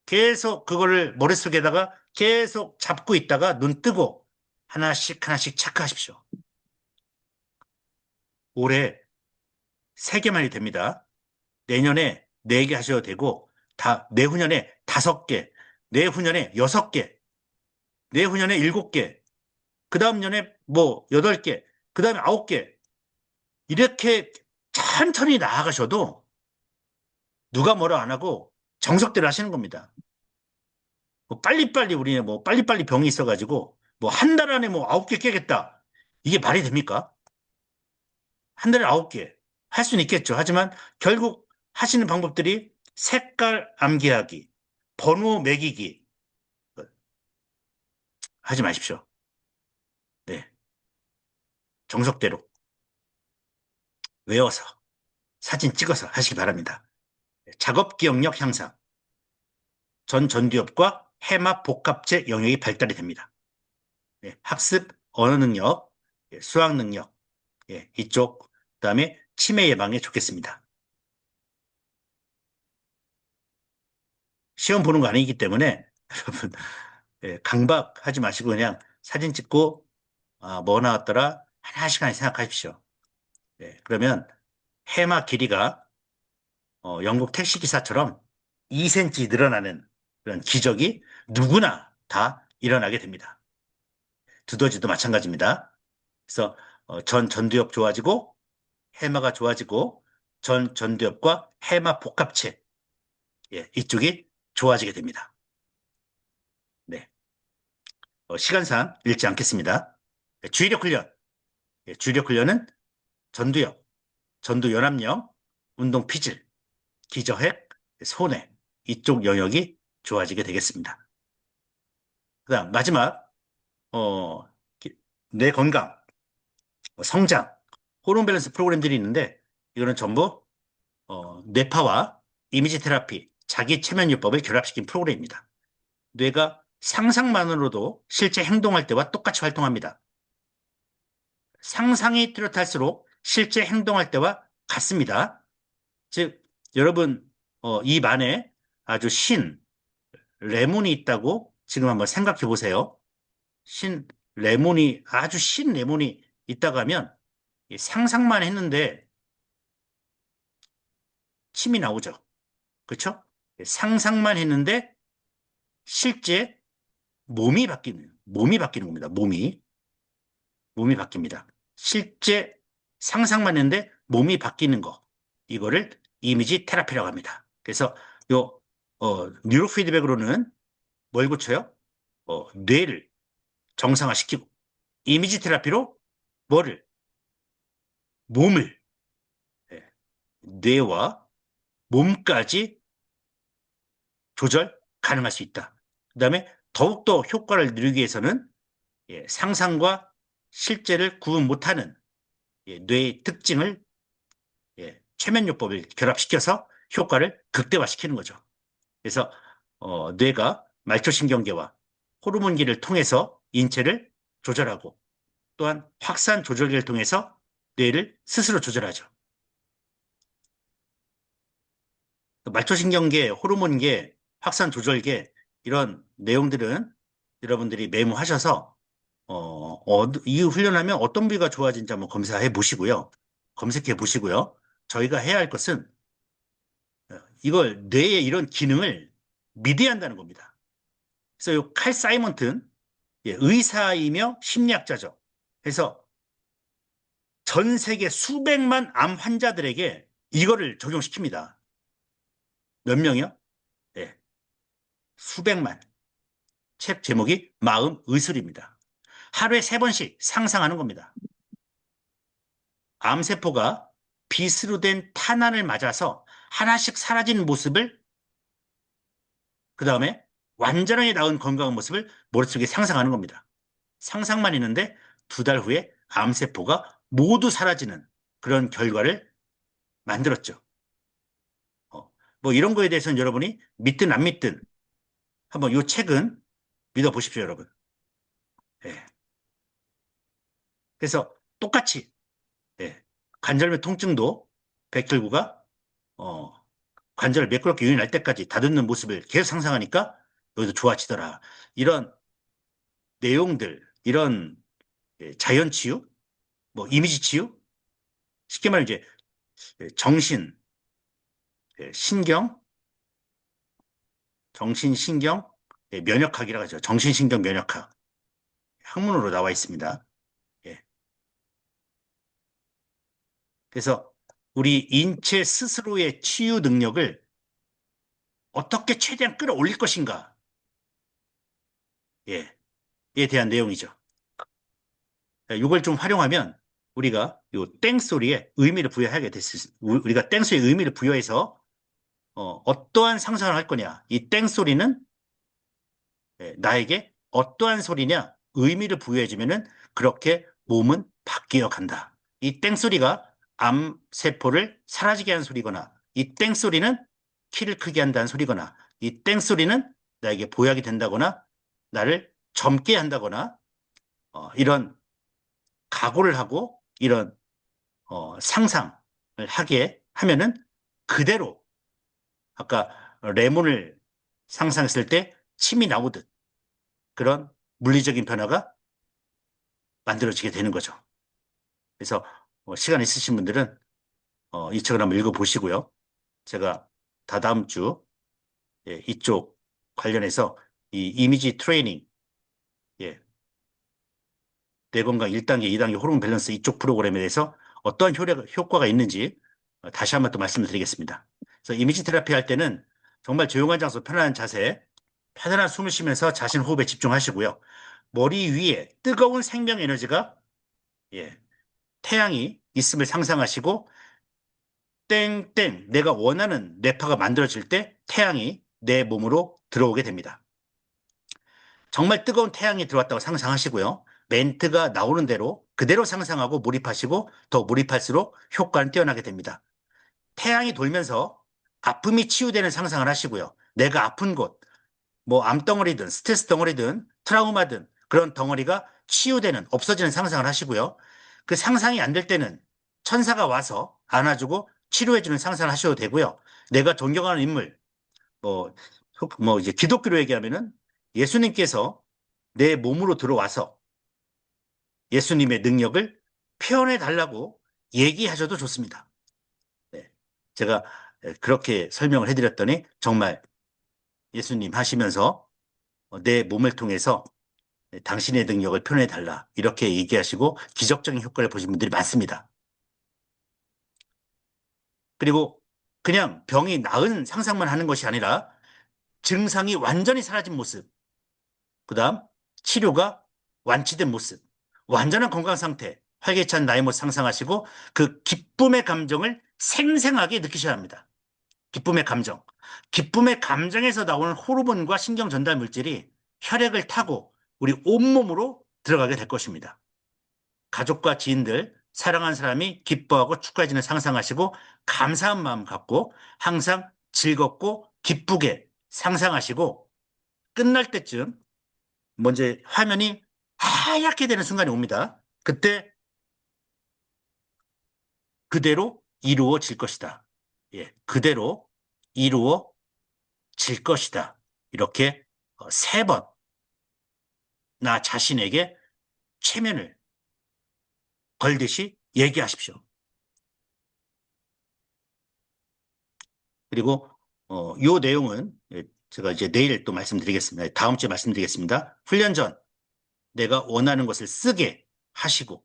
계속 그거를 머릿속에다가 계속 잡고 있다가 눈 뜨고 하나씩 하나씩 체크하십시오. 올해 3개만이 됩니다. 내년에 4개 하셔도 되고 내후년에 5개, 내후년에 6개, 내후년에 7개, 그 다음 년에 뭐 8개, 그 다음에 9개 이렇게 천천히 나아가셔도 누가 뭐라 안 하고 정석대로 하시는 겁니다. 뭐 빨리빨리 우리는 뭐 빨리빨리 병이 있어가지고 뭐 한 달 안에 뭐 9개 깨겠다. 이게 말이 됩니까? 한 달에 9개. 할 수는 있겠죠. 하지만 결국 하시는 방법들이 색깔 암기하기, 번호 매기기 하지 마십시오. 네. 정석대로 외워서 사진 찍어서 하시기 바랍니다. 작업 기억력 향상, 전두엽과 해마 복합체 영역이 발달이 됩니다. 네. 학습, 언어 능력, 수학 능력, 이쪽, 그다음에 치매 예방에 좋겠습니다. 시험 보는 거 아니기 때문에 여러분 강박하지 마시고 그냥 사진 찍고 뭐 나왔더라 하나씩 생각하십시오. 그러면 해마 길이가 영국 택시 기사처럼 2cm 늘어나는 그런 기적이 누구나 다 일어나게 됩니다. 두더지도 마찬가지입니다. 그래서 전두엽 좋아지고 해마가 좋아지고 전두엽과 해마 복합체 예, 이쪽이 좋아지게 됩니다. 네. 시간상 읽지 않겠습니다. 예, 주의력 훈련. 예, 주의력 훈련은 전두엽, 전두연합력, 운동 피질, 기저핵, 손해 이쪽 영역이 좋아지게 되겠습니다. 그다음 마지막 어, 뇌 건강, 성장, 호르몬 밸런스 프로그램들이 있는데 이거는 전부 뇌파와 이미지 테라피, 자기 체면요법을 결합시킨 프로그램입니다. 뇌가 상상만으로도 실제 행동할 때와 똑같이 활동합니다. 상상이 뚜렷할수록 실제 행동할 때와 같습니다. 즉, 여러분, 입 안에 아주 레몬이 있다고 지금 한번 생각해 보세요. 아주 신 레몬이 있다고 하면 상상만 했는데 침이 나오죠. 그렇죠? 상상만 했는데 실제 몸이 바뀌는 겁니다. 몸이 바뀝니다. 실제 상상만 했는데 몸이 바뀌는 거. 이거를 이미지 테라피라고 합니다. 그래서 뉴로 피드백으로는 뭘 고쳐요? 뇌를 정상화시키고 이미지 테라피로 뭐를? 몸을 예, 뇌와 몸까지 조절 가능할 수 있다. 그 다음에 더욱더 효과를 누리기 위해서는 상상과 실제를 구분 못하는 뇌의 특징을 최면요법을 결합시켜서 효과를 극대화시키는 거죠. 그래서 뇌가 말초신경계와 호르몬계를 통해서 인체를 조절하고 또한 확산 조절계를 통해서 뇌를 스스로 조절하죠. 말초신경계, 호르몬계, 확산 조절계 이런 내용들은 여러분들이 메모하셔서 이 훈련하면 어떤 부위가 좋아진지 한번 검색해 보시고요. 저희가 해야 할 것은 이걸 뇌의 이런 기능을 믿어야 한다는 겁니다. 그래서 이 칼 사이먼튼 의사이며 심리학자죠. 그래서 전 세계 수백만 암 환자들에게 이거를 적용시킵니다. 몇 명이요? 네, 수백만. 책 제목이 마음 의술입니다. 하루에 3번씩 상상하는 겁니다. 암세포가 빗으로 된 탄환을 맞아서 하나씩 사라진 모습을 그 다음에 완전하게 나은 건강한 모습을 머릿속에 상상하는 겁니다. 상상만 있는데 2달 후에 암세포가 모두 사라지는 그런 결과를 만들었죠. 뭐 이런 거에 대해서는 여러분이 믿든 안 믿든 한번 이 책은 믿어보십시오, 여러분. 예. 그래서 똑같이 관절염 통증도 백혈구가 어, 관절을 매끄럽게 유인할 때까지 다듬는 모습을 계속 상상하니까 여기도 좋아지더라. 이런 내용들, 이런 자연 치유, 뭐 이미지 치유, 쉽게 말해 이제 정신, 신경, 정신신경 면역학이라고 하죠. 정신신경 면역학. 학문으로 나와 있습니다. 예. 그래서 우리 인체 스스로의 치유 능력을 어떻게 최대한 끌어올릴 것인가? 예. 에 대한 내용이죠. 이걸 좀 활용하면 우리가 요 땡소리에 의미를 부여하게 됐을 우리가 땡소리에 의미를 부여해서 어떠한 상상을 할 거냐. 이 땡소리는 나에게 어떠한 소리냐 의미를 부여해주면은 그렇게 몸은 바뀌어 간다. 이 땡소리가 암세포를 사라지게 하는 소리거나 이 땡소리는 키를 크게 한다는 소리거나 이 땡소리는 나에게 보약이 된다거나 나를 젊게 한다거나 이런 각오를 하고 이런 상상을 하게 하면은 그대로 아까 레몬을 상상했을 때 침이 나오듯 그런 물리적인 변화가 만들어지게 되는 거죠. 그래서 시간 있으신 분들은 이 책을 한번 읽어보시고요. 제가 다다음 주 이쪽 관련해서 이 이미지 트레이닝, 뇌건강 1단계, 2단계 호르몬 밸런스 이쪽 프로그램에 대해서 어떠한 효과가 있는지 다시 한번 또 말씀을 드리겠습니다. 그래서 이미지 테라피 할 때는 정말 조용한 장소, 편안한 자세, 편안한 숨을 쉬면서 자신 호흡에 집중하시고요. 머리 위에 뜨거운 생명 에너지가, 예, 태양이 있음을 상상하시고, 땡땡, 내가 원하는 뇌파가 만들어질 때 태양이 내 몸으로 들어오게 됩니다. 정말 뜨거운 태양이 들어왔다고 상상하시고요. 멘트가 나오는 대로 그대로 상상하고 몰입하시고, 더 몰입할수록 효과는 뛰어나게 됩니다. 태양이 돌면서 아픔이 치유되는 상상을 하시고요. 내가 아픈 곳, 뭐 암덩어리든 스트레스 덩어리든 트라우마든 그런 덩어리가 치유되는, 없어지는 상상을 하시고요. 그 상상이 안 될 때는 천사가 와서 안아주고 치료해주는 상상을 하셔도 되고요. 내가 존경하는 인물, 뭐, 뭐 이제 기독교로 얘기하면은 예수님께서 내 몸으로 들어와서 예수님의 능력을 표현해 달라고 얘기하셔도 좋습니다. 네. 제가 그렇게 설명을 해드렸더니 정말 예수님 하시면서 내 몸을 통해서 당신의 능력을 표현해 달라 이렇게 얘기하시고 기적적인 효과를 보신 분들이 많습니다. 그리고 그냥 병이 나은 상상만 하는 것이 아니라 증상이 완전히 사라진 모습, 그다음 치료가 완치된 모습, 완전한 건강 상태, 활기찬 나의 모습 상상하시고 그 기쁨의 감정을 생생하게 느끼셔야 합니다. 기쁨의 감정. 기쁨의 감정에서 나오는 호르몬과 신경 전달 물질이 혈액을 타고 우리 온몸으로 들어가게 될 것입니다. 가족과 지인들, 사랑하는 사람이 기뻐하고 축하해지는 상상하시고 감사한 마음 갖고 항상 즐겁고 기쁘게 상상하시고 끝날 때쯤 먼저 화면이 하얗게 되는 순간이 옵니다. 그때 그대로 이루어질 것이다. 예, 그대로 이루어질 것이다. 이렇게 세 번 나 자신에게 최면을 걸듯이 얘기하십시오. 그리고 요 내용은 제가 이제 내일 또 말씀드리겠습니다. 다음 주에 말씀드리겠습니다. 훈련 전 내가 원하는 것을 쓰게 하시고,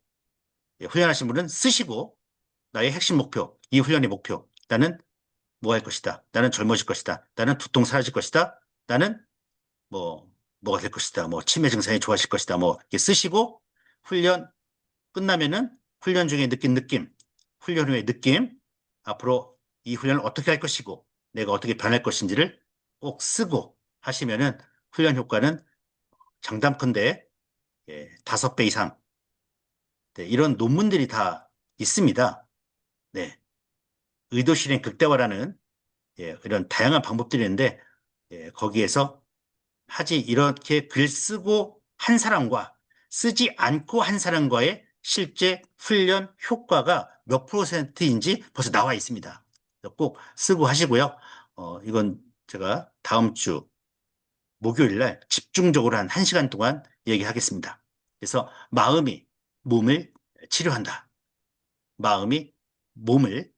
예, 훈련하신 분은 쓰시고 나의 핵심 목표, 이 훈련의 목표. 나는 뭐 할 것이다. 나는 젊어질 것이다. 나는 두통 사라질 것이다. 나는 뭐가 될 것이다. 뭐 치매 증상이 좋아질 것이다. 뭐 이렇게 쓰시고 훈련 끝나면은 훈련 중에 느낀 느낌, 훈련 후에 느낌, 앞으로 이 훈련을 어떻게 할 것이고 내가 어떻게 변할 것인지를 꼭 쓰고 하시면은 훈련 효과는 장담컨대 5배 이상. 네, 이런 논문들이 다 있습니다. 네, 의도 실행 극대화라는 이런 다양한 방법들이 있는데 거기에서 하지 이렇게 글 쓰고 한 사람과 쓰지 않고 한 사람과의 실제 훈련 효과가 몇 %인지 벌써 나와 있습니다. 꼭 쓰고 하시고요. 이건 제가 다음 주 목요일 날 집중적으로 한 1시간 동안 얘기하겠습니다. 그래서 마음이 몸을 치료한다. 마음이 몸을,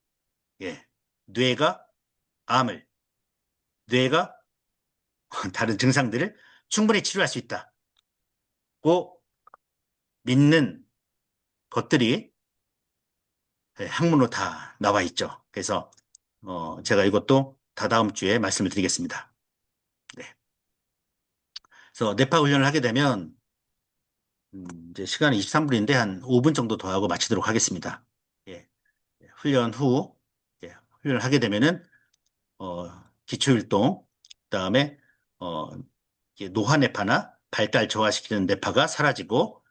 예, 뇌가 암을, 뇌가 다른 증상들을 충분히 치료할 수 있다고 믿는 것들이 학문으로 다 나와 있죠. 그래서 제가 이것도 다다음 주에 말씀을 드리겠습니다. 네. 그래서 뇌파 훈련을 하게 되면 이제 시간이 23분인데 한 5분 정도 더 하고 마치도록 하겠습니다. 예. 훈련 후 훈련을 하게 되면은 기초율동, 그다음에 어, 노화 뇌파나 발달 저하시키는 뇌파가 사라지고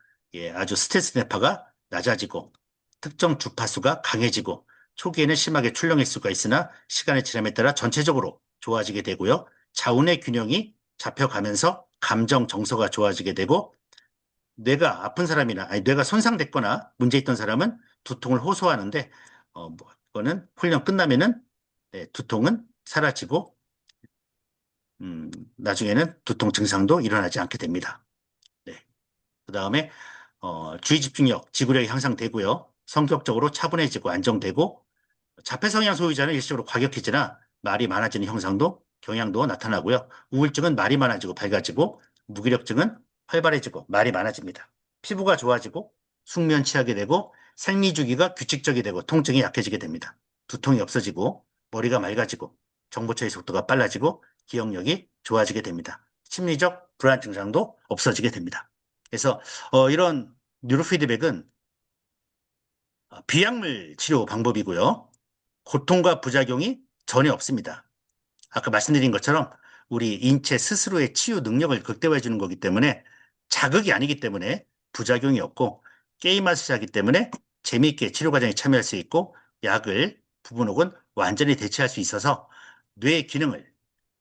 아주 스트레스 뇌파가 낮아지고 특정 주파수가 강해지고 초기에는 심하게 출렁일 수가 있으나 시간의 지남에 따라 전체적으로 좋아지게 되고요. 자운의 균형이 잡혀가면서 감정 정서가 좋아지게 되고 뇌가 아픈 사람이나 아니 뇌가 손상됐거나 문제 있던 사람은 두통을 호소하는데 뭐, 이거는 훈련 끝나면은 두통은 사라지고 나중에는 두통 증상도 일어나지 않게 됩니다. 네. 그 다음에 주의 집중력, 지구력이 향상되고요. 성격적으로 차분해지고 안정되고 자폐성향 소유자는 일시적으로 과격해지나 말이 많아지는 형상도 경향도 나타나고요. 우울증은 말이 많아지고 밝아지고 무기력증은 활발해지고 말이 많아집니다. 피부가 좋아지고 숙면 취하게 되고 생리 주기가 규칙적이 되고 통증이 약해지게 됩니다. 두통이 없어지고 머리가 맑아지고 정보 처리 속도가 빨라지고 기억력이 좋아지게 됩니다. 심리적 불안 증상도 없어지게 됩니다. 그래서 이런 뉴로피드백은 비약물 치료 방법이고요. 고통과 부작용이 전혀 없습니다. 아까 말씀드린 것처럼 우리 인체 스스로의 치유 능력을 극대화해 주는 거기 때문에 자극이 아니기 때문에 부작용이 없고 게임할 수 하기 때문에 재미있게 치료 과정에 참여할 수 있고 약을 부분 혹은 완전히 대체할 수 있어서 뇌의 기능을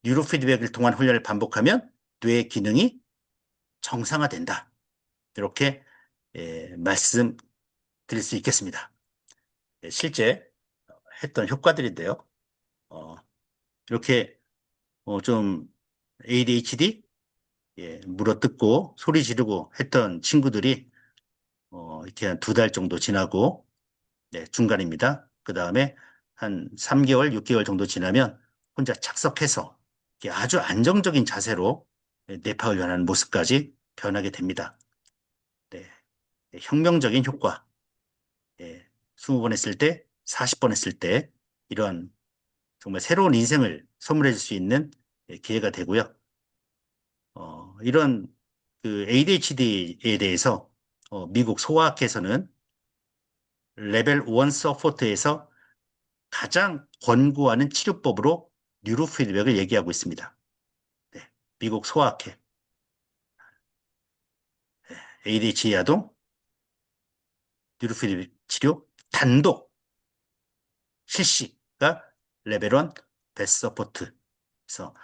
뉴로피드백을 통한 훈련을 반복하면 뇌의 기능이 정상화된다. 이렇게 말씀드릴 수 있겠습니다. 실제 했던 효과들인데요. 이렇게 좀 ADHD 물어뜯고 소리 지르고 했던 친구들이 이렇게 한 2달 정도 지나고 네, 중간입니다. 그 다음에 한 3개월, 6개월 정도 지나면 혼자 착석해서 이렇게 아주 안정적인 자세로 뇌파를 연하는 모습까지 변하게 됩니다. 네, 혁명적인 효과. 20번 했을 때, 40번 했을 때 이런 정말 새로운 인생을 선물해 줄 수 있는 기회가 되고요. 이런 그 ADHD에 대해서 미국 소아학회에서는 레벨 1 서포트에서 가장 권고하는 치료법으로 뉴로피드백을 얘기하고 있습니다. 네, 미국 소아학회 ADHD 아동 뉴로피드백 치료 단독 실시가 레벨 1 베스트 서포트. 그래서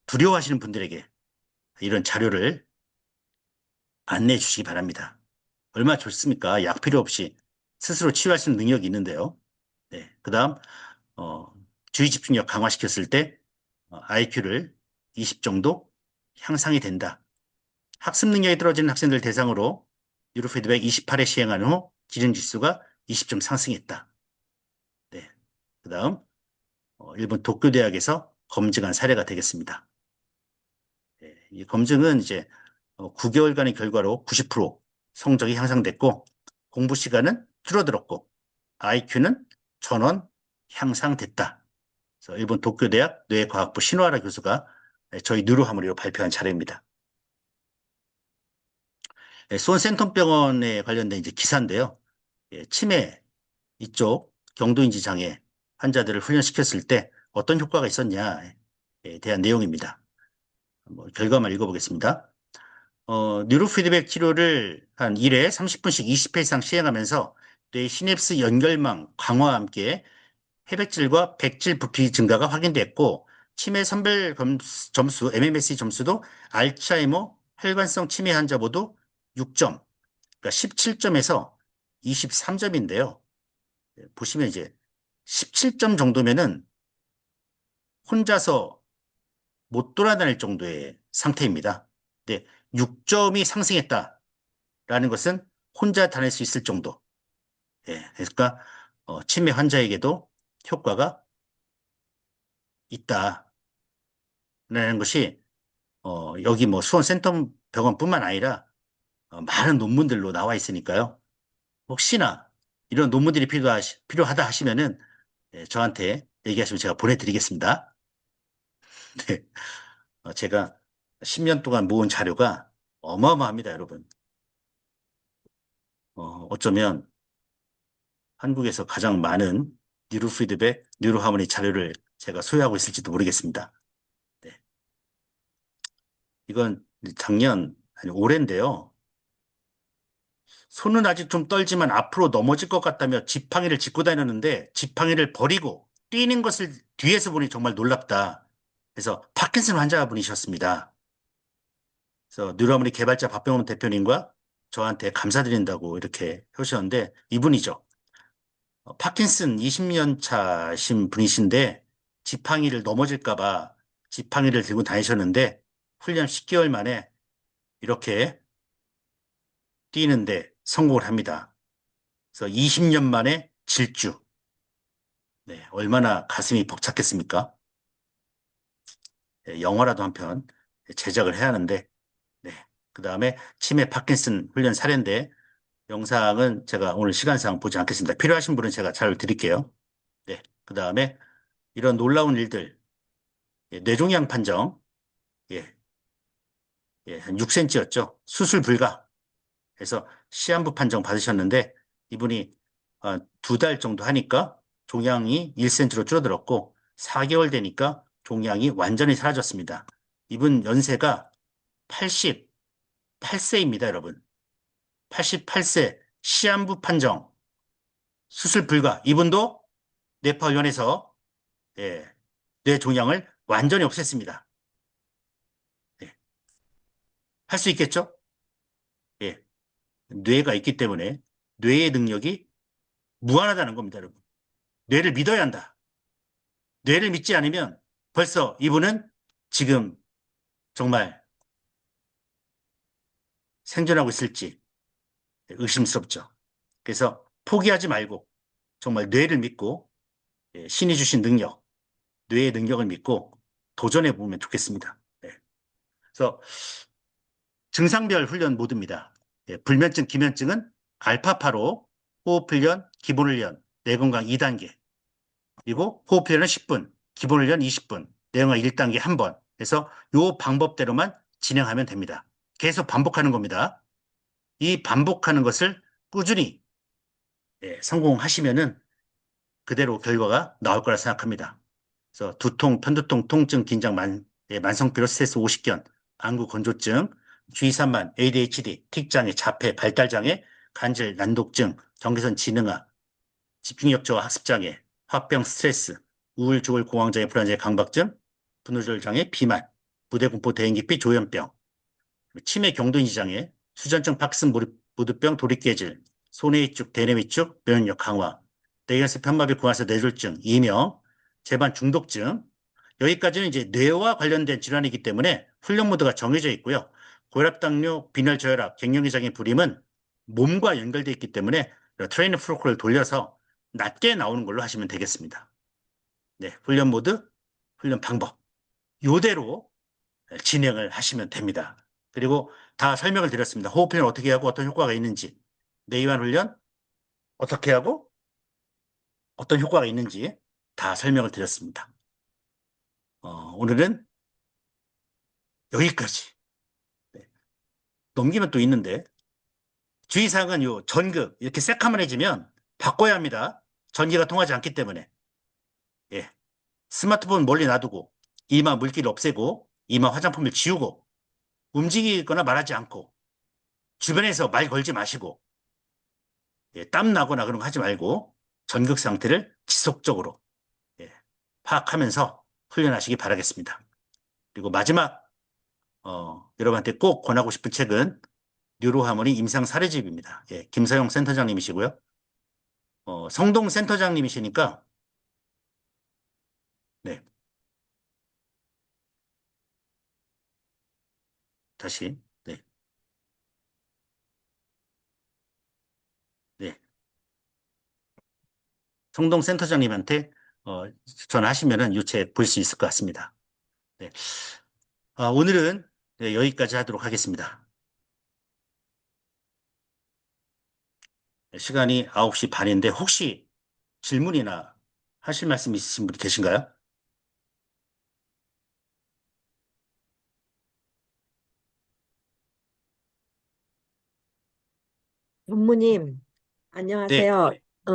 두려워하시는 분들에게 이런 자료를 안내해 주시기 바랍니다. 얼마나 좋습니까? 약 필요 없이 스스로 치유할 수 있는 능력이 있는데요. 네, 그 다음 주의 집중력 강화시켰을 때 IQ를 20 정도 향상이 된다. 학습 능력이 떨어지는 학생들 대상으로 뉴로피드백 28회 시행한 후 기능 지수가 20점 상승했다. 네, 그 다음 일본 도쿄대학에서 검증한 사례가 되겠습니다. 네, 이 검증은 이제 9개월간의 결과로 90% 성적이 향상됐고 공부 시간은 줄어들었고 IQ는 1000원 향상됐다. 그래서 일본 도쿄대학 뇌과학부 신화라 교수가 저희 뉴로하모니로 발표한 자료입니다. 수원 센텀병원에 관련된 이제 기사인데요. 치매 이쪽 경도인지 장애 환자들을 훈련시켰을 때 어떤 효과가 있었냐에 대한 내용입니다. 결과만 읽어보겠습니다. 뉴로피드백 치료를 한 1회 30분씩 20회 이상 시행하면서 뇌 시냅스 연결망 강화와 함께 해백질과 백질 부피 증가가 확인됐고 치매 선별 점수 MMSE 점수도 알츠하이머 혈관성 치매 환자 모두 6점, 그러니까 17점에서 23점인데요. 보시면 이제 17점 정도면은 혼자서 못 돌아다닐 정도의 상태입니다. 근데 6점이 상승했다라는 것은 혼자 다닐 수 있을 정도. 그러니까 치매 환자에게도 효과가 있다라는 것이 여기 뭐 수원 센텀병원뿐만 아니라 많은 논문들로 나와 있으니까요. 혹시나 이런 논문들이 필요하다 하시면은 저한테 얘기하시면 제가 보내드리겠습니다. 네. 제가 10년 동안 모은 자료가 어마어마합니다, 여러분. 어쩌면 한국에서 가장 많은 뉴로피드백, 뉴로하모니 자료를 제가 소유하고 있을지도 모르겠습니다. 네. 이건 작년, 아니 올해인데요. 손은 아직 좀 떨지만 앞으로 넘어질 것 같다며 지팡이를 짚고 다녔는데 지팡이를 버리고 뛰는 것을 뒤에서 보니 정말 놀랍다. 그래서 파킨슨 환자분이셨습니다. 그래서 뉴로하모니 개발자 박병원 대표님과 저한테 감사드린다고 이렇게 하셨는데 이분이죠. 파킨슨 20년 차신 분이신데 지팡이를 넘어질까 봐 지팡이를 들고 다니셨는데 훈련 10개월 만에 이렇게 뛰는데 성공을 합니다. 그래서 20년 만에 질주. 네, 얼마나 가슴이 벅찼겠습니까? 영화라도 한 편 제작을 해야 하는데, 네. 그 다음에 치매 파킨슨 훈련 사례인데, 영상은 제가 오늘 시간상 보지 않겠습니다. 필요하신 분은 제가 잘 드릴게요. 네. 그 다음에 이런 놀라운 일들, 뇌종양 판정, 예, 한 6cm였죠. 수술 불가 해서 시한부 판정 받으셨는데 이분이 2달 정도 하니까 종양이 1cm로 줄어들었고 4개월 되니까 종양이 완전히 사라졌습니다. 이분 연세가 88세입니다, 여러분. 88세 시한부 판정 수술 불가. 이분도 뇌파위원회에서 예, 뇌 종양을 완전히 없앴습니다. 예, 할 수 있겠죠? 예, 뇌가 있기 때문에 뇌의 능력이 무한하다는 겁니다, 여러분. 뇌를 믿어야 한다. 뇌를 믿지 않으면 벌써 이분은 지금 정말 생존하고 있을지 의심스럽죠. 그래서 포기하지 말고 정말 뇌를 믿고 신이 주신 능력, 뇌의 능력을 믿고 도전해 보면 좋겠습니다. 네. 그래서 증상별 훈련 모드입니다. 불면증, 기면증은 알파파로 호흡훈련, 기본훈련, 뇌건강 2단계, 그리고 호흡훈련은 10분, 기본훈련 20분, 뇌건강 1단계 1번 해서 이 방법대로만 진행하면 됩니다. 계속 반복하는 겁니다. 이 반복하는 것을 꾸준히 성공하시면은 그대로 결과가 나올 거라 생각합니다. 그래서 두통, 편두통, 통증, 긴장, 만성피로, 스트레스 50견, 안구 건조증, 주의산만, ADHD, 틱장애, 자폐, 발달장애, 간질, 난독증, 경계선 지능아, 집중력 저하, 학습장애, 화병, 스트레스, 우울증, 공황장애, 불안장애, 강박증, 분노조절장애, 비만, 부대공포, 대인기피, 조현병, 치매, 경도인지장애, 수전증, 파킨슨, 무드병, 도리깨질, 손해위축, 대뇌위축, 면역력 강화, 뇌경색, 편마비, 고환세, 뇌졸중, 이명, 재반 중독증. 여기까지는 이제 뇌와 관련된 질환이기 때문에 훈련 모드가 정해져 있고요. 고혈압, 당뇨, 빈혈, 저혈압, 갱년기 장애, 불임은 몸과 연결되어 있기 때문에 트레이닝 프로토콜을 돌려서 낮게 나오는 걸로 하시면 되겠습니다. 네, 훈련 모드, 훈련 방법. 이대로 진행을 하시면 됩니다. 그리고 다 설명을 드렸습니다. 호흡훈련 어떻게 하고 어떤 효과가 있는지, 뇌이완 훈련 어떻게 하고 어떤 효과가 있는지 다 설명을 드렸습니다. 오늘은 여기까지. 네. 넘기면 또 있는데 주의사항은 요 전극 이렇게 새카만해지면 바꿔야 합니다. 전기가 통하지 않기 때문에 예. 스마트폰 멀리 놔두고 이마 물기를 없애고 이마 화장품을 지우고 움직이거나 말하지 않고 주변에서 말 걸지 마시고 땀 나거나 그런 거 하지 말고 전극 상태를 지속적으로 예, 파악하면서 훈련하시기 바라겠습니다. 그리고 마지막 여러분한테 꼭 권하고 싶은 책은 뉴로하모니 임상 사례집입니다. 예, 김서영 센터장님이시고요. 성동 센터장님이시니까 네, 다시 네, 네. 성동 센터장님한테 전화하시면은 이 책 볼 수 있을 것 같습니다. 네. 오늘은 네, 여기까지 하도록 하겠습니다. 시간이 9시 반인데 혹시 질문이나 하실 말씀 있으신 분 계신가요? 전무님, 네, 안녕하세요.